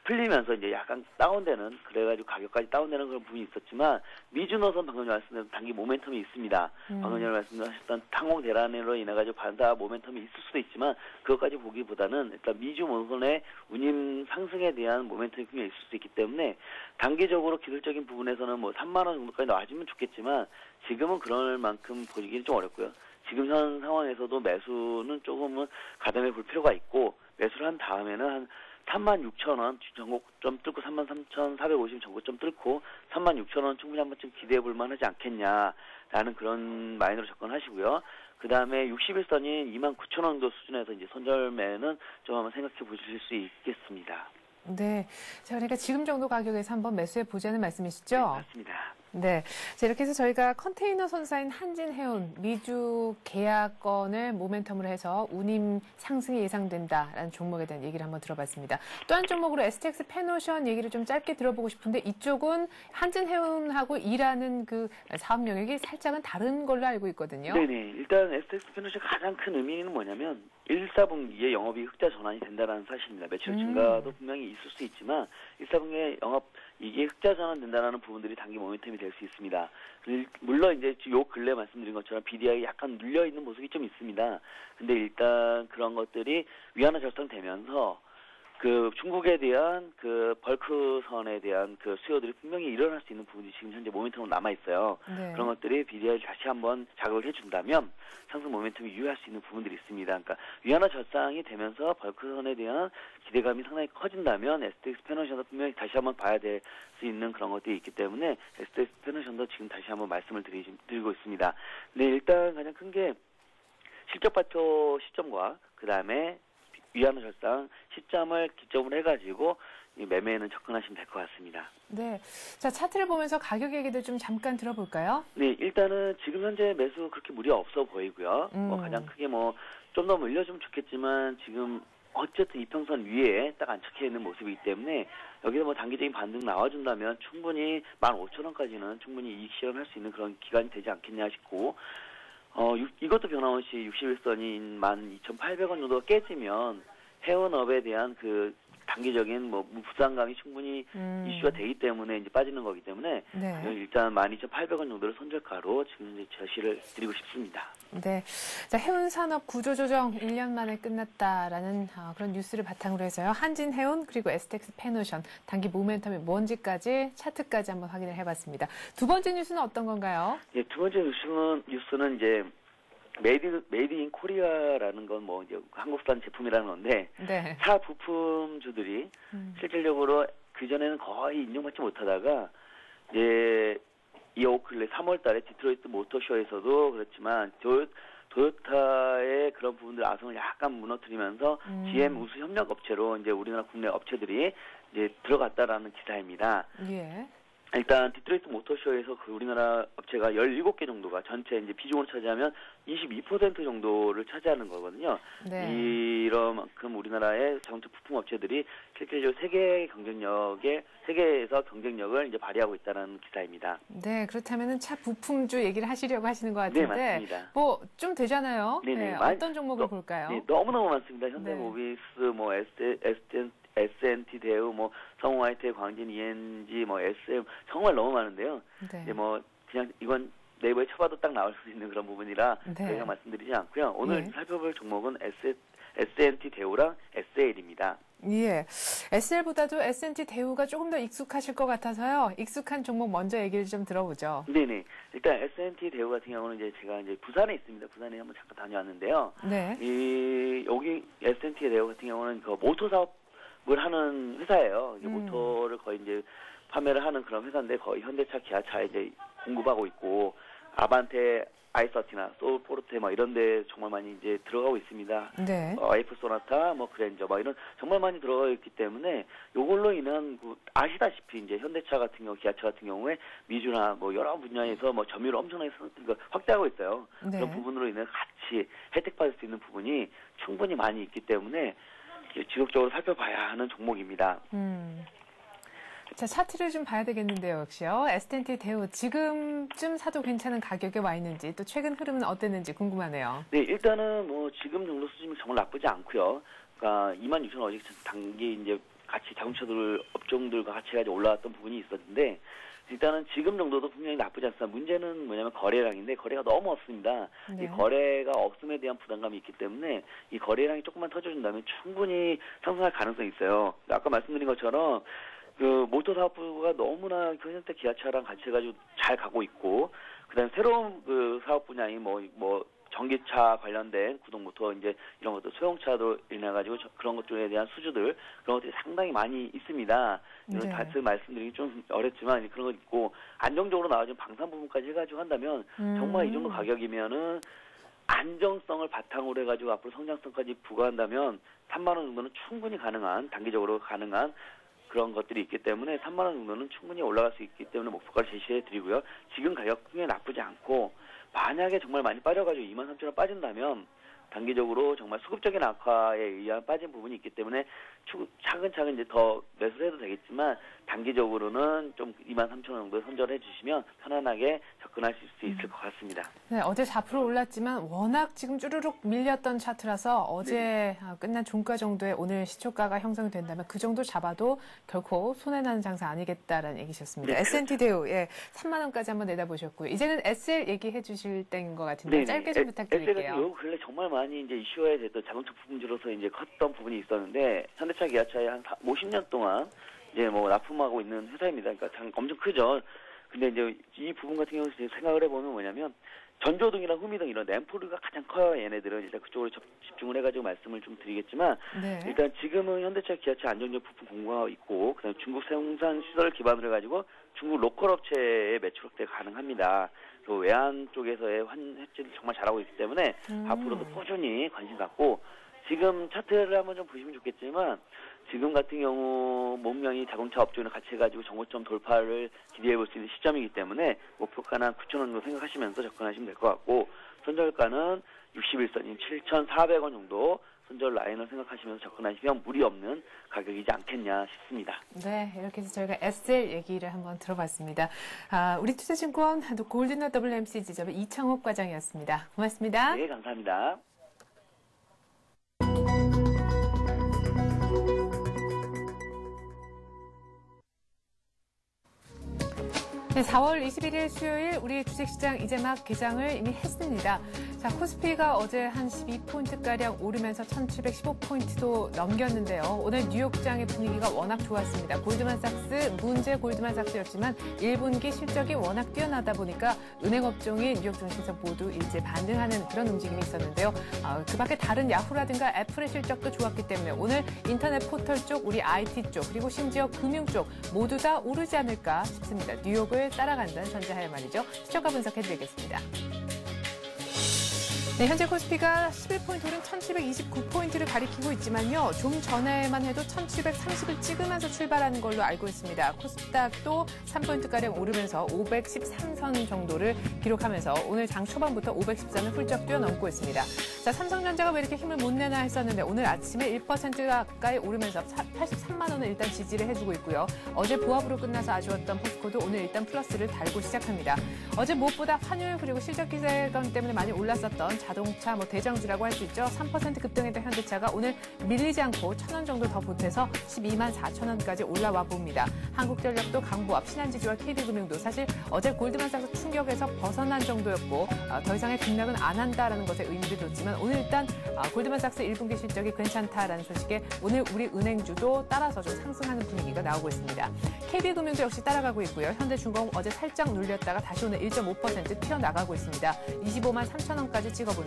풀리면서 이제 약간 다운되는 그래가지고 가격까지 다운되는 그런 부분이 있었지만 미주 노선 방금 말씀드린 단기 모멘텀이 있습니다. 방금 전에 말씀하셨던 탕홍 대란으로 인해가지고 반사 모멘텀이 있을 수도 있지만 그것까지 보기보다는 일단 미주 노선의 운임 상승에 대한 모멘텀이 분명히 있을 수 있기 때문에 단기적으로 기술적인 부분에서는 뭐 3만 원 정도까지 나와주면 좋겠지만 지금은 그럴 만큼 보기는 좀 어렵고요. 지금 현 상황에서도 매수는 조금은 가담해 볼 필요가 있고 매수를 한 다음에는 한 36,000원 전고점 뚫고 33,450 전고점 뚫고 36,000원 충분히 한 번쯤 기대해 볼 만하지 않겠냐라는 그런 마인드로 접근하시고요. 그 다음에 60일선인 29,000원 정도 수준에서 이제 손절매는 좀 한번 생각해 보실 수 있겠습니다. 네. 자, 그러니까 지금 정도 가격에서 한번 매수해 보자는 말씀이시죠? 네, 맞습니다. 네. 자, 이렇게 해서 저희가 컨테이너 선사인 한진해운 미주 계약건을 모멘텀으로 해서 운임 상승이 예상된다라는 종목에 대한 얘기를 한번 들어봤습니다. 또 한 종목으로 STX 페노션 얘기를 좀 짧게 들어보고 싶은데 이쪽은 한진해운하고 일하는 그 사업 영역이 살짝은 다른 걸로 알고 있거든요. 네네. 일단 STX 페노션 가장 큰 의미는 뭐냐면 1, 4분기에 영업이 흑자 전환이 된다는 사실입니다. 매출 증가도 분명히 있을 수 있지만 1, 4분기에 영업 이게 흑자 전환된다는 부분들이 단기 모멘텀이 될 수 있습니다. 물론 이제 요 근래 말씀드린 것처럼 BDI 약간 눌려 있는 모습이 좀 있습니다. 근데 일단 그런 것들이 위안화 절상되면서 그 중국에 대한 그 벌크선에 대한 그 수요들이 분명히 일어날 수 있는 부분이 지금 현재 모멘텀으로 남아 있어요. 네. 그런 것들이 비디아를 다시 한번 자극을 해준다면 상승 모멘텀이 유효할 수 있는 부분들이 있습니다. 그러니까 위안화 절상이 되면서 벌크선에 대한 기대감이 상당히 커진다면 STX 패너션도 분명히 다시 한번 봐야 될 수 있는 그런 것들이 있기 때문에 STX 패너션도 지금 다시 한번 말씀을 드리고 있습니다. 네, 일단 가장 큰 게 실적 발표 시점과 그 다음에 위안화 절상 시점을 기점으로 해가지고 이 매매에는 접근하시면 될 것 같습니다. 네. 자, 차트를 보면서 가격 얘기도 좀 잠깐 들어볼까요? 네, 일단은 지금 현재 매수 그렇게 무리 없어 보이고요. 뭐 가장 크게 뭐 좀 더 물려주면 좋겠지만 지금 어쨌든 이평선 위에 딱 안착해 있는 모습이기 때문에 여기서 뭐 단기적인 반등 나와준다면 충분히 15,000원까지는 충분히 이익 실현할 수 있는 그런 기간이 되지 않겠냐 싶고 이것도 변함없이 61선인 12,800원 정도가 깨지면 해운업에 대한 그 단기적인 뭐 부담감이 충분히 이슈가 되기 때문에 이제 빠지는 거기 때문에 네. 일단 12,800원 정도를 선절가로 지금 이제 제시를 드리고 싶습니다. 네. 자, 해운산업 구조조정 1년 만에 끝났다라는 그런 뉴스를 바탕으로 해서요. 한진해운 그리고 STX 패너션 단기 모멘텀이 뭔지까지 차트까지 한번 확인을 해봤습니다. 두 번째 뉴스는 어떤 건가요? 네, 두 번째 뉴스는 이제 메이드 인 코리아라는 건 뭐 이제 한국산 제품이라는 건데 네. 차 부품주들이 실질적으로 그 전에는 거의 인정받지 못하다가 이제 이 근래 3월달에 디트로이트 모터쇼에서도 그렇지만 도요타의 그런 부분들 아성을 약간 무너뜨리면서 GM 우수 협력 업체로 이제 우리나라 국내 업체들이 이제 들어갔다라는 기사입니다. 예. 일단 디트로이트 모터쇼에서 그 우리나라 업체가 17개 정도가 전체 이제 비중으로 차지하면 22% 정도를 차지하는 거거든요. 네. 이런 만큼 우리나라의 자동차 부품 업체들이 실질적으로 세계에서 경쟁력을 이제 발휘하고 있다는 기사입니다. 네, 그렇다면은 차 부품주 얘기를 하시려고 하시는 것 같은데. 네, 맞습니다. 뭐 좀 되잖아요. 네네. 네, 어떤 종목을 볼까요? 네, 너무너무 많습니다. 현대모비스, 뭐 S&T 대우, 뭐 성우화이트, 광진, ENG, 뭐 SM 정말 너무 많은데요. 네. 네, 뭐 그냥 이건 네이버에 쳐봐도 딱 나올 수 있는 그런 부분이라 네. 저희가 말씀드리지 않고요. 오늘 예. 살펴볼 종목은 S&T 대우랑 SL입니다. 예. SL보다도 S&T 대우가 조금 더 익숙하실 것 같아서요. 익숙한 종목 먼저 얘기를 좀 들어보죠. 네네. 일단 S&T 대우 같은 경우는 이제 제가 이제 부산에 있습니다. 부산에 한번 잠깐 다녀왔는데요. 네. 여기 S&T 대우 같은 경우는 그 모터 사업을 하는 회사예요. 이제 모터를 거의 이제 판매를 하는 그런 회사인데 거의 현대차, 기아차에 이제 공급하고 있고 아반떼, 아이서티나 소울포르테 뭐 이런 데 정말 많이 이제 들어가고 있습니다. 네. F 소나타, 뭐 그랜저 뭐 이런 정말 많이 들어가 있기 때문에 요걸로 인한 아시다시피 이제 현대차 같은 경우, 기아차 같은 경우에 미주나 뭐 여러 분야에서 뭐 점유율을 엄청나게 확대하고 있어요. 네. 그런 부분으로 인해 같이 혜택받을 수 있는 부분이 충분히 많이 있기 때문에 지속적으로 살펴봐야 하는 종목입니다. 자, 차트를 좀 봐야 되겠는데요, 역시요. S&T 대우 지금쯤 사도 괜찮은 가격에 와 있는지 또 최근 흐름은 어땠는지 궁금하네요. 네, 일단은 뭐 지금 정도 수준이 정말 나쁘지 않고요. 그러니까 26,000원 어제 단기 이제 같이 자동차들 업종들과 같이 가지고 올라왔던 부분이 있었는데 일단은 지금 정도도 분명히 나쁘지 않습니다. 문제는 뭐냐면 거래량인데 거래가 너무 없습니다. 네. 이 거래가 없음에 대한 부담감이 있기 때문에 이 거래량이 조금만 터져준다면 충분히 상승할 가능성이 있어요. 아까 말씀드린 것처럼 그 모터 사업부가 너무나 현대 기아차랑 같이 해가지고 잘 가고 있고, 그다음 새로운 그 사업 분야인 뭐 전기차 관련된 구동 모터 이제 이런 것도 소형차도 인해가지고 그런 것들에 대한 수주들 그런 것들이 상당히 많이 있습니다. 이런 다시 말씀드리기 좀 어렵지만 그런 거 있고 안정적으로 나와준 방산 부분까지 해가지고 한다면 정말 이 정도 가격이면은 안정성을 바탕으로 해가지고 앞으로 성장성까지 부과한다면 3만 원 정도는 충분히 가능한 단기적으로 가능한 그런 것들이 있기 때문에 3만 원 정도는 충분히 올라갈 수 있기 때문에 목표가를 제시해 드리고요. 지금 가격 굉장히 나쁘지 않고 만약에 정말 많이 빠져가지고 23,000원 빠진다면 단기적으로 정말 수급적인 악화에 의한 빠진 부분이 있기 때문에 차근차근 이제 더 매수를 해도 되겠지만 단기적으로는 좀 23,000원 정도 선절해 주시면 편안하게 접근하실 수 있을 것 같습니다. 네, 어제 4% 올랐지만 워낙 지금 쭈르륵 밀렸던 차트라서 어제 끝난 종가 정도의 오늘 시초가가 형성이 된다면 그 정도 잡아도 결코 손해나는 장사 아니겠다라는 얘기셨습니다. 네, S&T 대우 3만 원까지 한번 내다보셨고요. 이제는 SL 얘기해 주실 때인 것 같은데 짧게 좀 부탁드릴게요. SL은 요 근래 정말 많이 이제 이슈화에 됐던 자동차 부품주로서 이제 컸던 부분이 있었는데 현대차, 기아차에 한 50년 동안 이제 뭐 납품하고 있는 회사입니다. 그러니까 엄청 크죠. 근데 이제 이 부분 같은 경우는 생각을 해보면 뭐냐면 전조등이랑 후미등 이런 램프가 가장 커요. 얘네들은 이제 그쪽으로 집중을 해가지고 말씀을 좀 드리겠지만 네. 일단 지금은 현대차, 기아차 안전적 부품 공급하고 있고 그다음에 중국 생산 시설을 기반으로 해가지고 중국 로컬 업체에 매출 확대가 가능합니다. 그 외환 쪽에서의 해지를 정말 잘하고 있기 때문에 앞으로도 꾸준히 관심 갖고 지금 차트를 한번 좀 보시면 좋겠지만 지금 같은 경우 몸량이 자동차 업종을 같이 해가지고 정고점 돌파를 기대해 볼 수 있는 시점이기 때문에 목표가는 9,000원 정도 생각하시면서 접근하시면 될 것 같고 손절가는 61선인 7,400원 정도 손절 라인을 생각하시면서 접근하시면 무리 없는 가격이지 않겠냐 싶습니다. 네, 이렇게 해서 저희가 SL 얘기를 한번 들어봤습니다. 우리 투자증권 골드넛 WMC 지점의 이창옥 과장이었습니다. 고맙습니다. 네, 감사합니다. 네, 4월 21일 수요일 우리 주식시장 이제 막 개장을 이미 했습니다. 자, 코스피가 어제 한 12포인트가량 오르면서 1715포인트도 넘겼는데요. 오늘 뉴욕장의 분위기가 워낙 좋았습니다. 골드만삭스, 문제 골드만삭스였지만 1분기 실적이 워낙 뛰어나다 보니까 은행업종이 뉴욕 증시에서 모두 일제 반등하는 그런 움직임이 있었는데요. 그 밖에 다른 야후라든가 애플의 실적도 좋았기 때문에 오늘 인터넷 포털 쪽, 우리 IT 쪽, 그리고 심지어 금융 쪽 모두 다 오르지 않을까 싶습니다. 뉴욕을 따라간다는 전제하에 말이죠. 시초가 분석해드리겠습니다. 네, 현재 코스피가 11포인트 오른 1729포인트를 가리키고 있지만요. 좀 전에만 해도 1730을 찍으면서 출발하는 걸로 알고 있습니다. 코스닥도 3포인트가량 오르면서 513선 정도를 기록하면서 오늘 장 초반부터 510선을 훌쩍 뛰어넘고 있습니다. 자, 삼성전자가 왜 이렇게 힘을 못 내나 했었는데 오늘 아침에 1% 가까이 오르면서 83만 원을 일단 지지를 해주고 있고요. 어제 보합으로 끝나서 아쉬웠던 포스코도 오늘 일단 플러스를 달고 시작합니다. 어제 무엇보다 환율 그리고 실적 기대감 때문에 많이 올랐었던 자동차 대장주라고 할 수 있죠. 3% 급등했던 현대차가 오늘 밀리지 않고 1,000원 정도 더 보태서 12만 4천원까지 올라와 봅니다. 한국전력도 강보합, 신한지주와 KD금융도 사실 어제 골드만삭스 충격에서 벗어난 정도였고 더 이상의 급락은 안 한다라는 것에 의미를 뒀지만 오늘 일단 골드만삭스 1분기 실적이 괜찮다라는 소식에 오늘 우리 은행주도 따라서 좀 상승하는 분위기가 나오고 있습니다. KB금융도 역시 따라가고 있고요. 현대중공업 어제 살짝 눌렸다가 다시 오늘 1.5% 튀어나가고 있습니다. 25만 3천원까지 찍어보네요.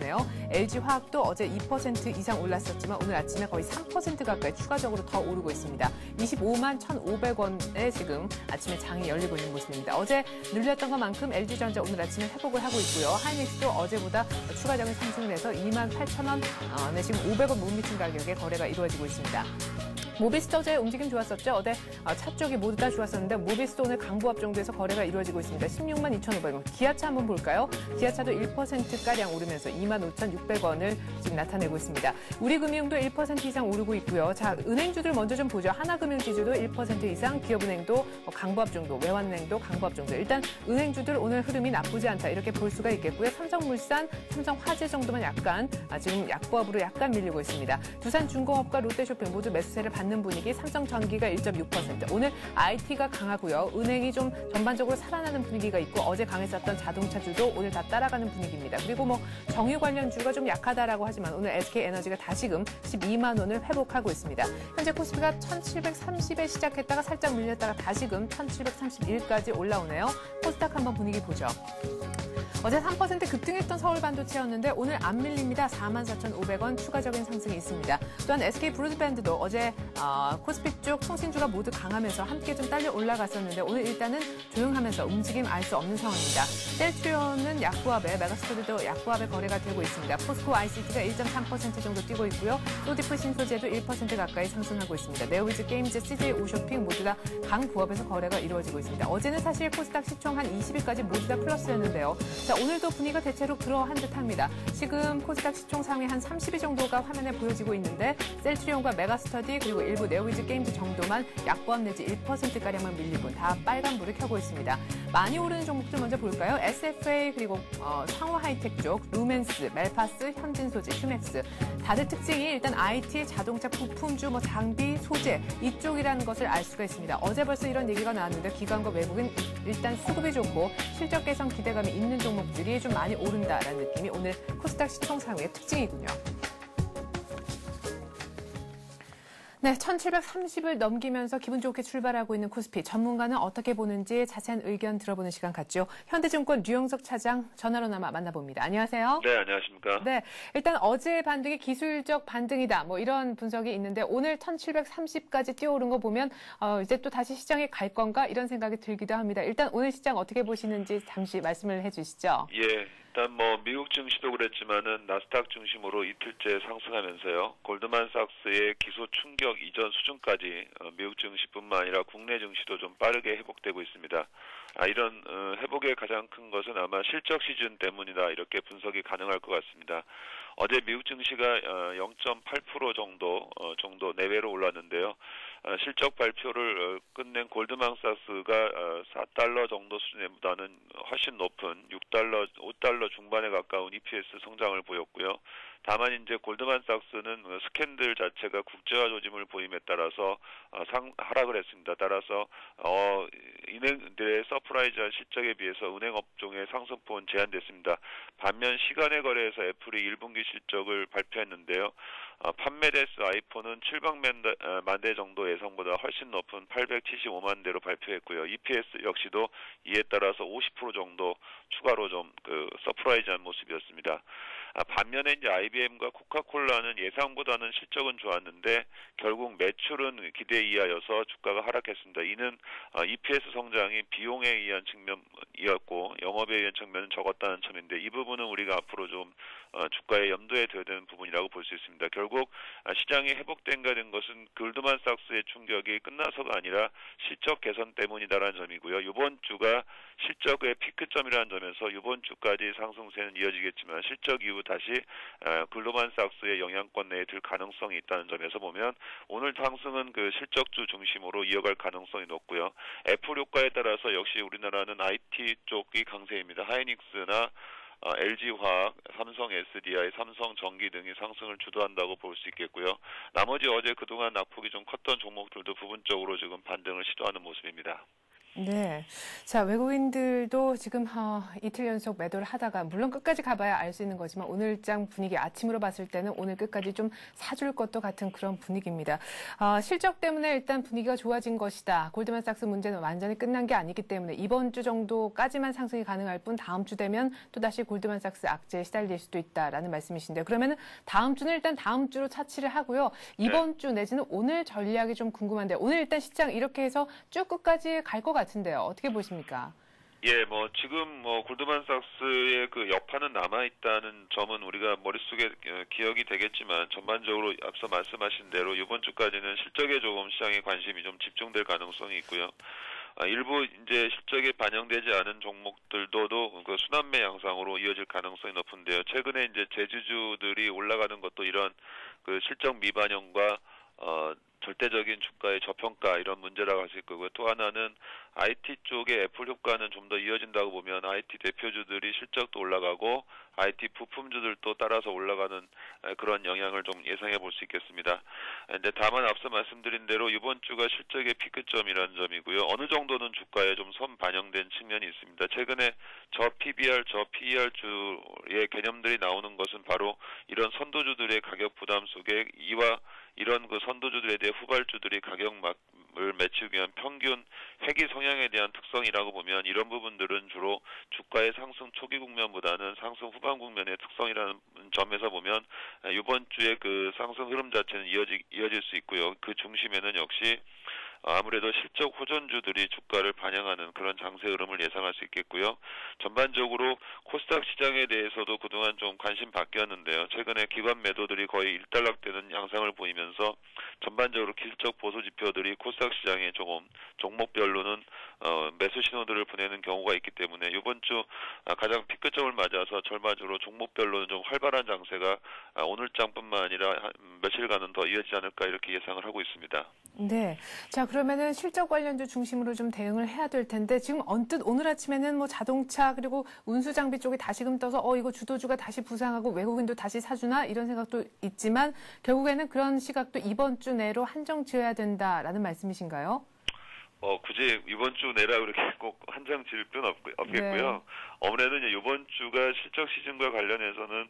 LG화학도 어제 2% 이상 올랐었지만 오늘 아침에 거의 3% 가까이 추가적으로 더 오르고 있습니다. 25만 1,500원에 지금 아침에 장이 열리고 있는 모습입니다. 어제 눌렸던 것만큼 LG전자 오늘 아침에 회복을 하고 있고요. 하이닉스도 어제보다 추가적인 상승을 해서 2만 8천원에 지금 500원 못 미친 가격에 거래가 이루어지고 있습니다. 모비스도 어제 움직임 좋았었죠. 어제 차 쪽이 모두 다 좋았었는데 모비스도 오늘 강보합 정도에서 거래가 이루어지고 있습니다. 16만 2,500원. 기아차 한번 볼까요? 기아차도 1%가량 오르면서 25,600원을 지금 나타내고 있습니다. 우리금융도 1% 이상 오르고 있고요. 자, 은행주들 먼저 좀 보죠. 하나금융지주도 1% 이상, 기업은행도 강보합 정도, 외환은행도 강보합 정도. 일단 은행주들 오늘 흐름이 나쁘지 않다 이렇게 볼 수가 있겠고요. 삼성물산, 삼성화재 정도만 약간 지금 약보합으로 약간 밀리고 있습니다. 두산중공업과 롯데쇼핑 모두 매수세를 받는 분위기, 삼성전기가 1.6%. 오늘 IT가 강하고요. 은행이 좀 전반적으로 살아나는 분위기가 있고 어제 강했었던 자동차주도 오늘 다 따라가는 분위기입니다. 그리고 정유 관련주가 좀 약하다라고 하지만 오늘 SK에너지가 다시금 12만 원을 회복하고 있습니다. 현재 코스피가 1730에 시작했다가 살짝 밀렸다가 다시금 1731까지 올라오네요. 코스닥 한번 분위기 보죠. 어제 3% 급등했던 서울반도체였는데 오늘 안 밀립니다. 44,500원 추가적인 상승이 있습니다. 또한 SK브로드밴드도 어제 코스피 쪽 통신주가 모두 강하면서 함께 좀 딸려 올라갔었는데 오늘 일단은 조용하면서 움직임 알 수 없는 상황입니다. 셀트리온은 약보합에, 메가스터디도 약보합에 거래가 되고 있습니다. 포스코 ICT가 1.3% 정도 뛰고 있고요. 소디프 신소재도 1% 가까이 상승하고 있습니다. 네오위즈 게임즈, CJ 오쇼핑 모두 다 강보합에서 거래가 이루어지고 있습니다. 어제는 사실 코스닥 시총 한 20일까지 모두 다 플러스였는데요. 자, 오늘도 분위기가 대체로 그러한 듯합니다. 지금 코스닥 시총 상위 한 30위 정도가 화면에 보여지고 있는데 셀트리온과 메가스터디 그리고 일부 네오위즈 게임즈 정도만 약보합 내지 1%가량만 밀리고 다 빨간불을 켜고 있습니다. 많이 오르는 종목들 먼저 볼까요? SFA 그리고 상호 하이텍 쪽, 루멘스, 멜파스, 현진소재, 휴맥스 다들 특징이 일단 IT, 자동차 부품주, 장비, 소재 이쪽이라는 것을 알 수가 있습니다. 어제 벌써 이런 얘기가 나왔는데 기관과 외국인 일단 수급이 좋고 실적 개선 기대감이 있는 종목 종목들이 좀 많이 오른다라는 느낌이 오늘 코스닥 시총 상위의 특징이군요. 네, 1730을 넘기면서 기분 좋게 출발하고 있는 코스피. 전문가는 어떻게 보는지 자세한 의견 들어보는 시간 갖죠. 현대증권 류영석 차장 전화로나마 만나봅니다. 안녕하세요. 네, 안녕하십니까. 네, 일단 어제 반등이 기술적 반등이다. 뭐 이런 분석이 있는데 오늘 1730까지 뛰어오른 거 보면 이제 또 다시 시장에 갈 건가 이런 생각이 들기도 합니다. 일단 오늘 시장 어떻게 보시는지 잠시 말씀을 해주시죠. 예. 일단 미국 증시도 그랬지만은 나스닥 중심으로 이틀째 상승하면서요. 골드만삭스의 기소 충격 이전 수준까지 미국 증시뿐만 아니라 국내 증시도 좀 빠르게 회복되고 있습니다. 이런 회복의 가장 큰 것은 아마 실적 시즌 때문이다 이렇게 분석이 가능할 것 같습니다. 어제 미국 증시가 0.8% 정도 내외로 올랐는데요. 실적 발표를 끝낸 골드만삭스가 4달러 정도 수준보다는 훨씬 높은 6달러, 5달러 중반에 가까운 EPS 성장을 보였고요. 다만 이제 골드만삭스는 스캔들 자체가 국제화 조짐을 보임에 따라서 하락을 했습니다. 따라서 은행들의 서프라이즈한 실적에 비해서 은행 업종의 상승폭은 제한됐습니다. 반면 시간의 거래에서 애플이 1분기 실적을 발표했는데요. 판매대수 아이폰은 700만 대 정도 예상보다 훨씬 높은 875만 대로 발표했고요. EPS 역시도 이에 따라서 50% 정도 추가로 좀 서프라이즈한 모습이었습니다. 반면에 이제 IBM과 코카콜라는 예상보다는 실적은 좋았는데 결국 매출은 기대 이하여서 주가가 하락했습니다. 이는 EPS 성장이 비용에 의한 측면이었고 영업에 의한 측면은 적었다는 점인데 이 부분은 우리가 앞으로 좀 주가에 염두에 둬야 되는 부분이라고 볼 수 있습니다. 결국 시장이 회복된가 된 것은 골드만삭스의 충격이 끝나서가 아니라 실적 개선 때문이다라는 점이고요. 이번 주가 실적의 피크점이라는 점에서 이번 주까지 상승세는 이어지겠지만 실적 이후 다시 골드만삭스의 영향권 내에 들 가능성이 있다는 점에서 보면 오늘 상승은 실적주 중심으로 이어갈 가능성이 높고요. 애플 효과에 따라서 역시 우리나라는 IT 쪽이 강세입니다. 하이닉스나 LG화학, 삼성 SDI, 삼성 전기 등이 상승을 주도한다고 볼 수 있겠고요. 나머지 어제 그동안 낙폭이 좀 컸던 종목들도 부분적으로 지금 반등을 시도하는 모습입니다. 네. 자, 외국인들도 지금 이틀 연속 매도를 하다가 물론 끝까지 가봐야 알 수 있는 거지만 오늘장 분위기 아침으로 봤을 때는 오늘 끝까지 좀 사줄 것도 같은 그런 분위기입니다. 실적 때문에 일단 분위기가 좋아진 것이다. 골드만삭스 문제는 완전히 끝난 게 아니기 때문에 이번 주 정도까지만 상승이 가능할 뿐 다음 주 되면 또다시 골드만삭스 악재에 시달릴 수도 있다라는 말씀이신데요. 그러면은 다음 주는 일단 다음 주로 차치를 하고요. 이번 주 내지는 오늘 전략이 좀 궁금한데 오늘 일단 시장 이렇게 해서 쭉 끝까지 갈 것 같은데요. 어떻게 보십니까? 예, 지금 골드만삭스의 여파는 남아있다는 점은 우리가 머릿속에 기억이 되겠지만 전반적으로 앞서 말씀하신 대로 이번 주까지는 실적에 조금 시장의 관심이 좀 집중될 가능성이 있고요. 일부 이제 실적에 반영되지 않은 종목들도 순환매 양상으로 이어질 가능성이 높은데요. 최근에 이제 제주주들이 올라가는 것도 이런 실적 미반영과 절대적인 주가의 저평가 이런 문제라고 할 수 있고요. 또 하나는 IT 쪽의 애플 효과는 좀 더 이어진다고 보면 IT 대표주들이 실적도 올라가고 IT 부품주들도 따라서 올라가는 그런 영향을 좀 예상해 볼 수 있겠습니다. 근데 다만 앞서 말씀드린 대로 이번 주가 실적의 피크점이라는 점이고요. 어느 정도는 주가에 좀 선 반영된 측면이 있습니다. 최근에 저 PBR, 저 PER주의 개념들이 나오는 것은 바로 이런 선도주들의 가격 부담 속에 이와 이런 선도주들에 대해 후발주들이 가격을 매치기 위한 평균 회귀 성향에 대한 특성이라고 보면 이런 부분들은 주로 주가의 상승 초기 국면보다는 상승 후반 국면의 특성이라는 점에서 보면 이번 주에 상승 흐름 자체는 이어질 수 있고요. 그 중심에는 역시 아무래도 실적 호전주들이 주가를 반영하는 그런 장세 흐름을 예상할 수 있겠고요. 전반적으로 코스닥 시장에 대해서도 그동안 좀 관심 바뀌었는데요. 최근에 기관 매도들이 거의 일단락되는 양상을 보이면서 전반적으로 기술적 보수 지표들이 코스닥 시장에 조금 종목별로는 매수 신호들을 보내는 경우가 있기 때문에 이번 주 가장 피크점을 맞아서 전반적으로 종목별로는 좀 활발한 장세가 오늘장뿐만 아니라 며칠간은 더 이어지지 않을까 이렇게 예상을 하고 있습니다. 네. 자, 그러면은 실적 관련주 중심으로 좀 대응을 해야 될 텐데 지금 언뜻 오늘 아침에는 자동차 그리고 운수 장비 쪽이 다시금 떠서 이거 주도주가 다시 부상하고 외국인도 다시 사주나 이런 생각도 있지만 결국에는 그런 시각도 이번 주 내로 한정 지어야 된다라는 말씀이신가요? 굳이 이번 주 내라 그렇게 꼭 한정 지을 필요는 없겠고요. 아무래도 이제 이번 주가 실적 시즌과 관련해서는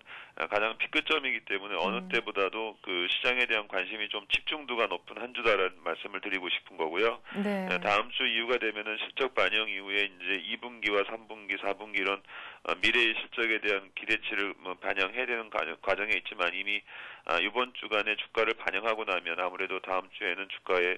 가장 피크점이기 때문에 어느 때보다도 그 시장에 대한 관심이 좀 집중도가 높은 한 주다라는 말씀을 드리고 싶은 거고요. 네. 다음 주 이후가 되면은 실적 반영 이후에 이제 2분기와 3분기, 4분기 이런 미래의 실적에 대한 기대치를 반영해야 되는 과정에 있지만 이미 이번 주간에 주가를 반영하고 나면 아무래도 다음 주에는 주가에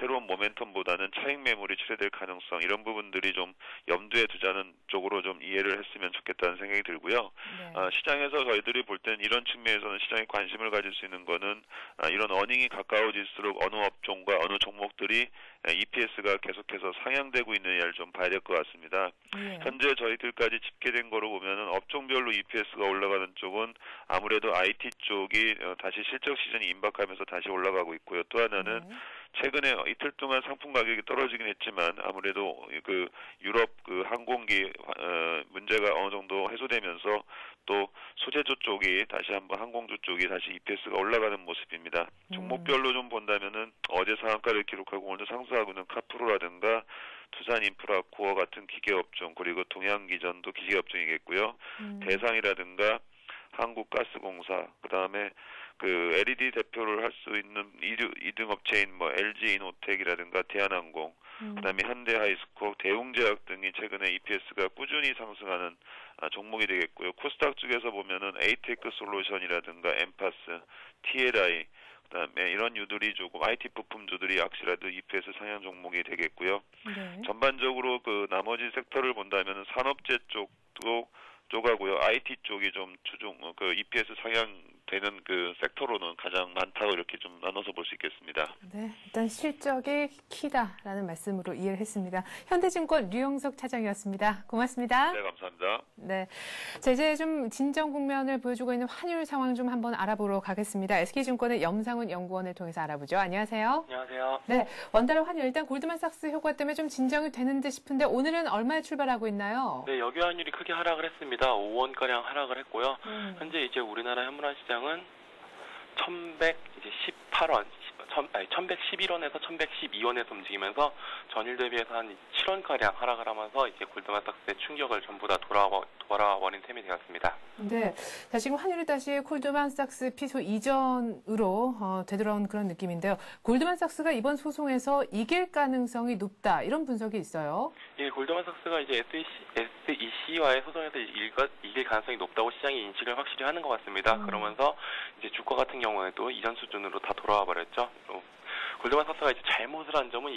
새로운 모멘텀보다는 차익 매물이 출회될 가능성 이런 부분들이 좀 염두에 두자는 쪽으로 좀 이해를 했으면 좋겠다는 생각이 들고요. 네. 시장에서 저희들이 볼 때는 이런 측면에서는 시장에 관심을 가질 수 있는 거는 이런 어닝이 가까워질수록 어느 업종과 어느 종목들이 EPS가 계속해서 상향되고 있느냐를 좀 봐야 될 것 같습니다. 예. 현재 저희들까지 집계된 거로 보면은 업종별로 EPS가 올라가는 쪽은 아무래도 IT 쪽이 다시 실적 시즌이 임박하면서 다시 올라가고 있고요. 또 하나는 최근에 이틀 동안 상품 가격이 떨어지긴 했지만 아무래도 그 유럽 그 항공기 문제가 어느 정도 해소되면서 또 소재주 쪽이 다시 한번 항공주 쪽이 다시 EPS가 올라가는 모습입니다. 종목별로 좀 본다면은 어제 상한가를 기록하고 오늘도 상승하고 있는 카프로라든가 두산인프라 코어 같은 기계업종 그리고 동양기전도 기계업종이겠고요. 대상이라든가 한국가스공사 그다음에 그 LED 대표를 할 수 있는 2등 업체인 뭐 LG이노텍이라든가 대한항공, 그다음에 현대하이스코, 대웅제약 등이 최근에 EPS가 꾸준히 상승하는 종목이 되겠고요. 코스닥 쪽에서 보면은 에이테크 솔루션이라든가 엠파스, TLI, 그다음에 이런 유들이 조금 IT 부품주들이 확실하도 EPS 상향 종목이 되겠고요. 네. 전반적으로 그 나머지 섹터를 본다면은 산업재 쪽하고요. IT 쪽이 좀 그 EPS 상향되는 그 섹터로는 가장 많다고 이렇게 좀 나눠서 볼 수 있겠습니다. 네, 일단 실적이 키다라는 말씀으로 이해를 했습니다. 현대증권 류영석 차장이었습니다. 고맙습니다. 네, 감사합니다. 네, 자, 이제 좀 진정 국면을 보여주고 있는 환율 상황 좀 한번 알아보러 가겠습니다. SK증권의 염상훈 연구원을 통해서 알아보죠. 안녕하세요. 안녕하세요. 네, 원달러 환율 일단 골드만삭스 효과 때문에 좀 진정이 되는 듯 싶은데 오늘은 얼마에 출발하고 있나요? 네, 여기 환율이 크게 하락을 했습니다. 5원가량 하락을 했고요. 현재 이제 우리나라 현물화 시장은 1118원, 1111원에서 1112원에서 움직이면서 전일 대비해서 한 7원가량 하락을 하면서 이제 골드만삭스의 충격을 전부 다 돌아버린 셈이 되었습니다. 네, 자, 지금 환율이 다시 골드만삭스 피소 이전으로 되돌아온 그런 느낌인데요. 골드만삭스가 이번 소송에서 이길 가능성이 높다 이런 분석이 있어요. 예, 골드만삭스가 이제 SEC와의 소송에서 이길 가능성이 높다고 시장이 인식을 확실히 하는 것 같습니다. 그러면서 이제 주가 같은 경우에도 이전 수준으로 다 돌아와 버렸죠. 골드만삭스가 이제 잘못을 한 점은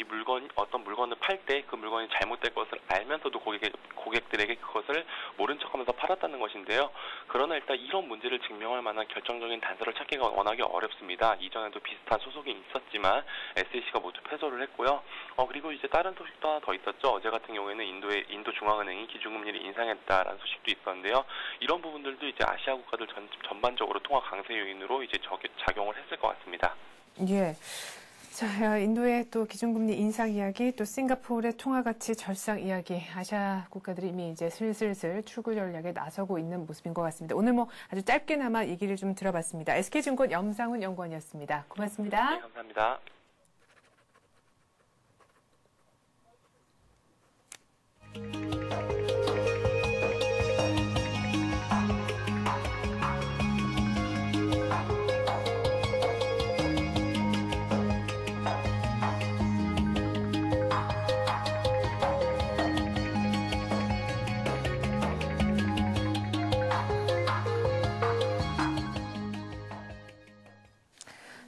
어떤 물건을 팔 때 그 물건이 잘못된 것을 알면서도 고객들에게 그것을 모른 척하면서 팔았다는 것인데요. 그러나 일단 이런 문제를 증명할 만한 결정적인 단서를 찾기가 워낙에 어렵습니다. 이전에도 비슷한 소송이 있었지만 SEC가 모두 패소를 했고요. 그리고 이제 다른 소식도 하나 더 있었죠. 어제 같은 경우에는 인도 중앙은행이 기준금리를 인상했다라는 소식도 있었는데요. 이런 부분들도 이제 아시아 국가들 전반적으로 통화 강세 요인으로 이제 작용을 했을 것 같습니다. 예. 자, 인도의 또 기준금리 인상 이야기, 또 싱가포르의 통화가치 절상 이야기, 아시아 국가들이 이미 이제 슬슬 출구 전략에 나서고 있는 모습인 것 같습니다. 오늘 뭐 아주 짧게나마 얘기를 좀 들어봤습니다. SK증권 염상훈 연구원이었습니다. 고맙습니다. 네, 감사합니다.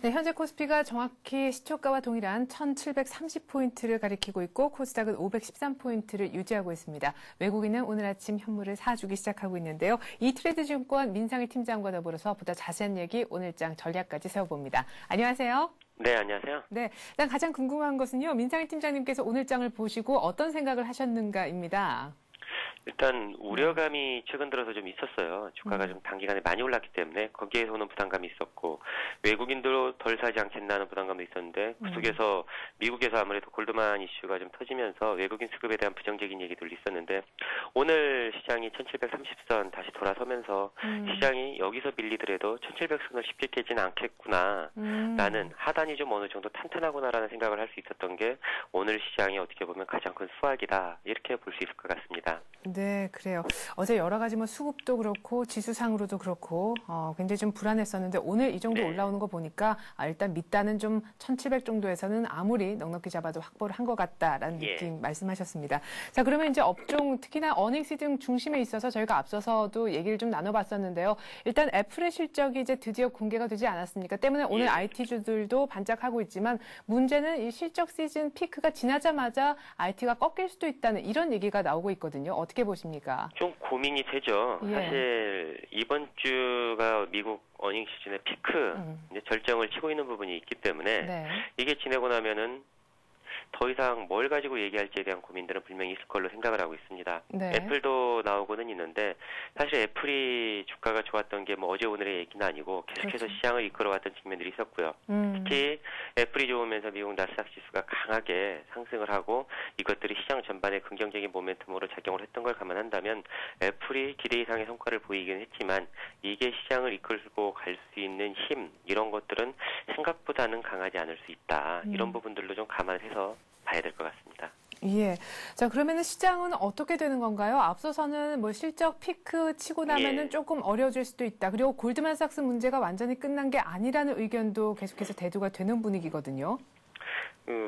네, 현재 코스피가 정확히 시초가와 동일한 1730포인트를 가리키고 있고 코스닥은 513포인트를 유지하고 있습니다. 외국인은 오늘 아침 현물을 사주기 시작하고 있는데요. 이트레이드증권 민상희 팀장과 더불어서 보다 자세한 얘기 오늘장 전략까지 세워봅니다. 안녕하세요. 네, 안녕하세요. 네, 일단 가장 궁금한 것은요. 민상희 팀장님께서 오늘장을 보시고 어떤 생각을 하셨는가입니다. 일단 우려감이 최근 들어서 좀 있었어요. 주가가 좀 단기간에 많이 올랐기 때문에 거기에서 오는 부담감이 있었고 외국인도 덜 사지 않겠나 하는 부담감도 있었는데 그 속에서 미국에서 아무래도 골드만 이슈가 좀 터지면서 외국인 수급에 대한 부정적인 얘기들이 있었는데 오늘 시장이 1730선 다시 돌아서면서 시장이 여기서 밀리더라도 1700선을 쉽게 깨지는 않겠구나 라는 하단이 좀 어느 정도 탄탄하구나라는 생각을 할 수 있었던 게 오늘 시장이 어떻게 보면 가장 큰 수확이다 이렇게 볼 수 있을 것 같습니다. 네, 그래요. 어제 여러 가지 뭐 수급도 그렇고 지수상으로도 그렇고 굉장히 좀 불안했었는데 오늘 이 정도 올라오는 거 보니까 일단 밑단은 좀 1700 정도에서는 아무리 넉넉히 잡아도 확보를 한 것 같다라는 느낌 말씀하셨습니다. 자, 그러면 이제 업종 특히나 어닝 시즌 중심에 있어서 저희가 앞서서도 얘기를 좀 나눠봤었는데요. 일단 애플의 실적이 이제 드디어 공개가 되지 않았습니까? 때문에 오늘 IT주들도 반짝하고 있지만 문제는 이 실적 시즌 피크가 지나자마자 IT가 꺾일 수도 있다는 이런 얘기가 나오고 있거든요. 어떻게 보십니까? 좀 고민이 되죠. 사실 이번 주가 미국 어닝 시즌의 피크 이제 절정을 치고 있는 부분이 있기 때문에 이게 지내고 나면은 더 이상 뭘 가지고 얘기할지에 대한 고민들은 분명히 있을 걸로 생각을 하고 있습니다. 애플도 나오고는 있는데 사실 애플이 주가가 좋았던 게 뭐 어제 오늘의 얘기는 아니고 계속해서 시장을 이끌어왔던 측면들이 있었고요. 특히 애플이 좋으면서 미국 나스닥 지수가 강하게 상승을 하고 이것들이 시장 전반에 긍정적인 모멘텀으로 작용을 했던 걸 감안한다면 애플이 기대 이상의 성과를 보이긴 했지만 이게 시장을 이끌고 갈 수 있는 힘 이런 것들은 생각보다는 강하지 않을 수 있다. 이런 부분들도 좀 감안해서 봐야 될 것 같습니다. 예. 자, 그러면은 시장은 어떻게 되는 건가요? 앞서서는 뭐 실적 피크 치고 나면은 조금 어려워질 수도 있다. 그리고 골드만삭스 문제가 완전히 끝난 게 아니라는 의견도 계속해서 대두가 되는 분위기거든요.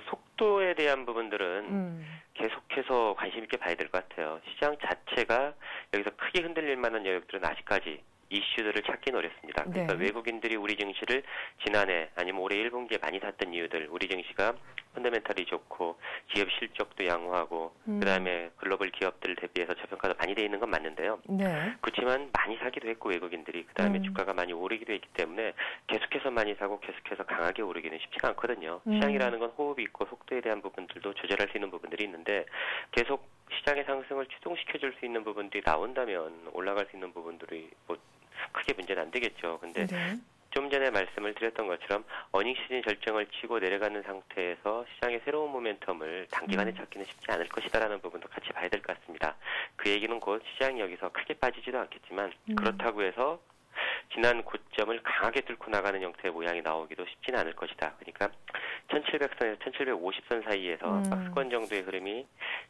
속도에 대한 부분들은 계속해서 관심 있게 봐야 될 것 같아요. 시장 자체가 여기서 크게 흔들릴 만한 여력들은 아직까지 이슈들을 찾기는 어렵습니다. 그러니까 외국인들이 우리 증시를 지난해 아니면 올해 1분기에 많이 샀던 이유들, 우리 증시가 펀더멘탈이 좋고 기업 실적도 양호하고 그다음에 글로벌 기업들 대비해서 저평가도 많이 돼 있는 건 맞는데요. 그렇지만 많이 사기도 했고 외국인들이 그다음에 주가가 많이 오르기도 했기 때문에 계속해서 많이 사고 계속해서 강하게 오르기는 쉽지가 않거든요. 시장이라는 건 호흡이 있고 속도에 대한 부분들도 조절할 수 있는 부분들이 있는데 계속 시장의 상승을 추동시켜줄 수 있는 부분들이 나온다면 올라갈 수 있는 부분들이 뭐 크게 문제는 안 되겠죠. 근데 좀 전에 말씀을 드렸던 것처럼 어닝 시즌 절정을 치고 내려가는 상태에서 시장의 새로운 모멘텀을 단기간에 찾기는 쉽지 않을 것이다라는 부분도 같이 봐야 될 것 같습니다. 그 얘기는 곧 시장이 여기서 크게 빠지지도 않겠지만 그렇다고 해서 지난 고점을 강하게 뚫고 나가는 형태의 모양이 나오기도 쉽지는 않을 것이다. 그러니까 1700선에서 1750선 사이에서 박스권 정도의 흐름이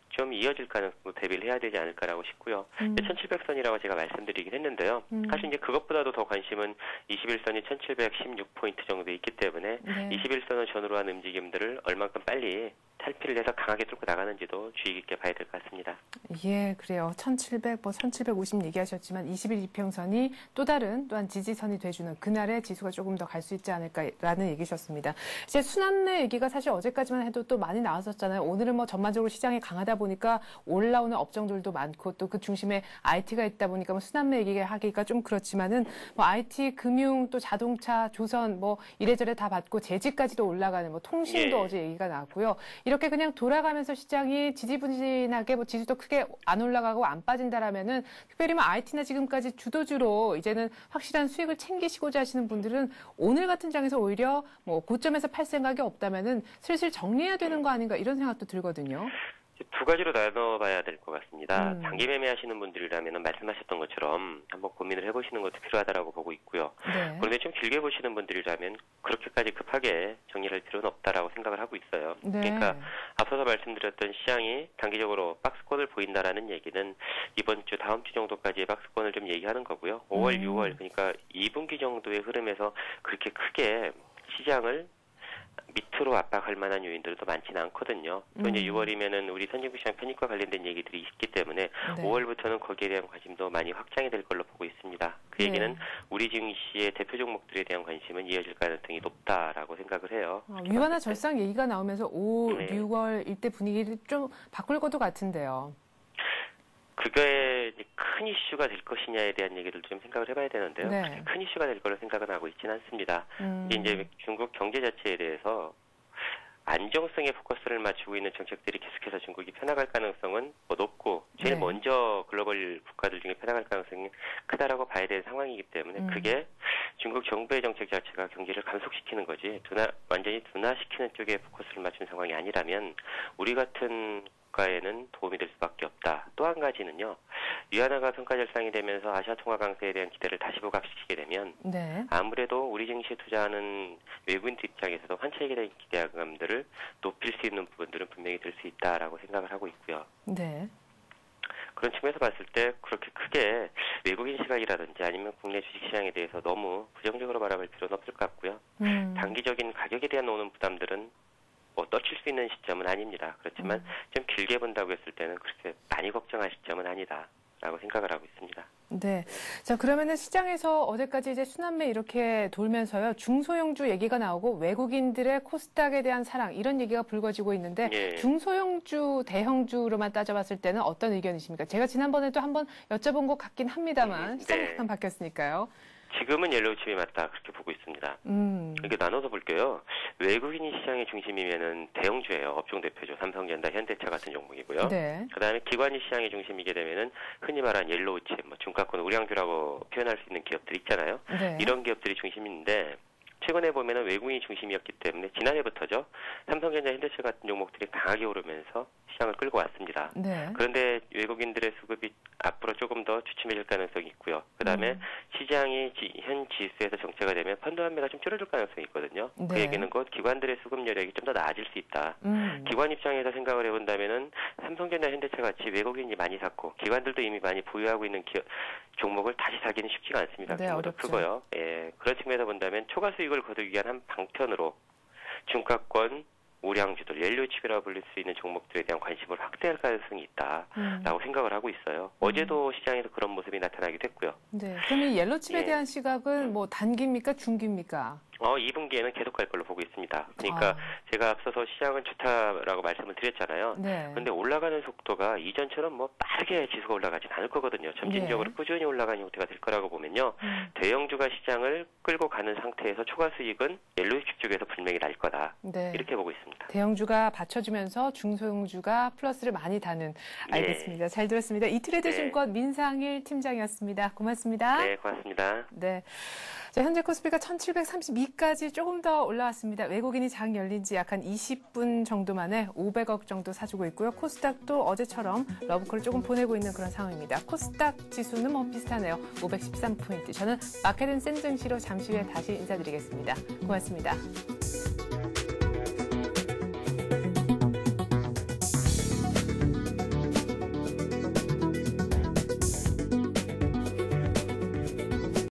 좀 이어질 가능성도 대비를 해야 되지 않을까라고 싶고요. 1700선이라고 제가 말씀드리긴 했는데요. 사실 이제 그것보다도 더 관심은 21선이 1716포인트 정도 있기 때문에 21선을 전후로 한 움직임들을 얼만큼 빨리 탈피를 해서 강하게 뚫고 나가는지도 주의 깊게 봐야 될 것 같습니다. 예, 그래요. 1700, 1750 얘기하셨지만 21이평선이 또한 지지선이 돼주는 그날의 지수가 조금 더 갈 수 있지 않을까라는 얘기셨습니다. 이제 순환매 얘기가 사실 어제까지만 해도 또 많이 나왔었잖아요. 오늘은 뭐 전반적으로 시장이 강하다 보니까 올라오는 업종들도 많고 또 그 중심에 IT가 있다 보니까 뭐 순환매 얘기하기가 좀 그렇지만은 뭐 IT, 금융, 또 자동차, 조선 뭐 이래저래 다 받고 재직까지도 올라가는 뭐 통신도 어제 얘기가 나왔고요. 이렇게 그냥 돌아가면서 시장이 지지부진하게 뭐 지수도 크게 안 올라가고 안 빠진다라면은 특별히 뭐 IT나 지금까지 주도주로 이제는 확실한 수익을 챙기시고자 하시는 분들은 오늘 같은 장에서 오히려 뭐 고점에서 팔 생각이 없다면은 슬슬 정리해야 되는 거 아닌가 이런 생각도 들거든요. 두 가지로 나눠봐야 될 것 같습니다. 단기 매매하시는 분들이라면 말씀하셨던 것처럼 한번 고민을 해보시는 것도 필요하다고 보고 있고요. 그런데 좀 길게 보시는 분들이라면 그렇게까지 급하게 정리를 할 필요는 없다라고 생각을 하고 있어요. 그러니까 앞서서 말씀드렸던 시장이 단기적으로 박스권을 보인다라는 얘기는 이번 주 다음 주 정도까지의 박스권을 좀 얘기하는 거고요. 5월, 6월 그러니까 2분기 정도의 흐름에서 그렇게 크게 시장을 밑으로 압박할 만한 요인들도 많지는 않거든요. 또 이제 6월이면은 우리 선진국 시장 편입과 관련된 얘기들이 있기 때문에 5월부터는 거기에 대한 관심도 많이 확장이 될 걸로 보고 있습니다. 그 얘기는 우리 증시의 대표 종목들에 대한 관심은 이어질 가능성이 높다라고 생각을 해요. 위완화 절상 얘기가 나오면서 5, 6월 이때 분위기를 좀 바꿀 것도 같은데요. 그게 큰 이슈가 될 것이냐에 대한 얘기들도 좀 생각을 해봐야 되는데요. 큰 이슈가 될 거로 생각은 하고 있지는 않습니다. 이제 중국 경제 자체에 대해서 안정성에 포커스를 맞추고 있는 정책들이 계속해서 중국이 펴나갈 가능성은 높고 제일 네. 먼저 글로벌 국가들 중에 펴나갈 가능성이 크다라고 봐야 되는 상황이기 때문에 그게 중국 정부의 정책 자체가 경기를 감속시키는 거지 완전히 둔화시키는 쪽에 포커스를 맞춘 상황이 아니라면 우리 같은 국가에는 도움이 될 수밖에 없다. 또 한 가지는요. 위안화가 평가절상이 되면서 아시아 통화 강세에 대한 기대를 다시 부각시키게 되면 네. 아무래도 우리 증시에 투자하는 외국인들 입장에서도 환차익에 대한 기대감들을 높일 수 있는 부분들은 분명히 될 수 있다라고 생각을 하고 있고요. 네. 그런 측면에서 봤을 때 그렇게 크게 외국인 시각이라든지 아니면 국내 주식시장에 대해서 너무 부정적으로 바라볼 필요는 없을 것 같고요. 단기적인 가격에 대한 오는 부담들은 떨칠 수 있는 시점은 아닙니다. 그렇지만 좀 길게 본다고 했을 때는 그렇게 많이 걱정할 시점은 아니다라고 생각을 하고 있습니다. 네. 자, 그러면은 시장에서 어제까지 이제 순환매 이렇게 돌면서요. 중소형주 얘기가 나오고 외국인들의 코스닥에 대한 사랑 이런 얘기가 불거지고 있는데 예. 중소형주, 대형주로만 따져봤을 때는 어떤 의견이십니까? 제가 지난번에도 한번 여쭤본 것 같긴 합니다만 시장이 네. 약간 바뀌었으니까요. 지금은 옐로우칩이 맞다 그렇게 보고 있습니다. 이렇게 나눠서 볼게요. 외국인이 시장의 중심이면은 대형주예요. 업종 대표죠. 삼성전자, 현대차 같은 종목이고요. 네. 그다음에 기관이 시장의 중심이게 되면은 흔히 말하는 옐로우칩, 중가권 우량주라고 표현할 수 있는 기업들 있잖아요. 네. 이런 기업들이 중심인데 최근에 보면은 외국인이 중심이었기 때문에 지난해부터죠. 삼성전자, 현대차 같은 종목들이 강하게 오르면서 시장을 끌고 왔습니다. 네. 그런데 외국인들의 수급이 앞으로 조금 더 주춤해질 가능성이 있고요. 그다음에 시장이 현 지수에서 정체가 되면 펀드 환매가 좀 줄어들 가능성이 있거든요. 네. 그 얘기는 곧 기관들의 수급 여력이 좀 더 나아질 수 있다. 기관 입장에서 생각을 해본다면은 삼성전자, 현대차 같이 외국인이 많이 샀고 기관들도 이미 많이 보유하고 있는 종목을 다시 사기는 쉽지가 않습니다. 네, 규모도 어렵죠. 크고요. 예, 그런 측면에서 본다면 초과 수익을 거두기 위한 한 방편으로 중가권 우량주들, 옐로우칩이라고 불릴 수 있는 종목들에 대한 관심을 확대할 가능성이 있다라고 생각을 하고 있어요. 어제도 시장에서 그런 모습이 나타나기도 했고요. 네. 그럼 이 옐로칩에 예. 대한 시각은 뭐 단기입니까? 중기입니까? 2분기에는 계속 갈 걸로 보고 있습니다. 그러니까 제가 앞서서 시장은 좋다라고 말씀을 드렸잖아요. 네. 그런데 올라가는 속도가 이전처럼 뭐 빠르게 지수가 올라가진 않을 거거든요. 점진적으로 꾸준히 올라가는 형태가 될 거라고 보면요. 대형주가 시장을 끌고 가는 상태에서 초과 수익은 옐로우칩 쪽에서 분명히 날 거다. 네. 이렇게 보고 있습니다. 대형주가 받쳐주면서 중소형주가 플러스를 많이 다는. 알겠습니다. 잘 들었습니다. 이트레이드 증권 민상일 팀장이었습니다. 고맙습니다. 네, 고맙습니다. 네. 자, 현재 코스피가 1732까지 조금 더 올라왔습니다. 외국인이 장 열린 지 약 한 20분 정도 만에 500억 정도 사주고 있고요. 코스닥도 어제처럼 러브콜을 조금 보내고 있는 그런 상황입니다. 코스닥 지수는 뭐 비슷하네요. 513포인트. 저는 마켓앤센 증시로 잠시 후에 다시 인사드리겠습니다. 고맙습니다.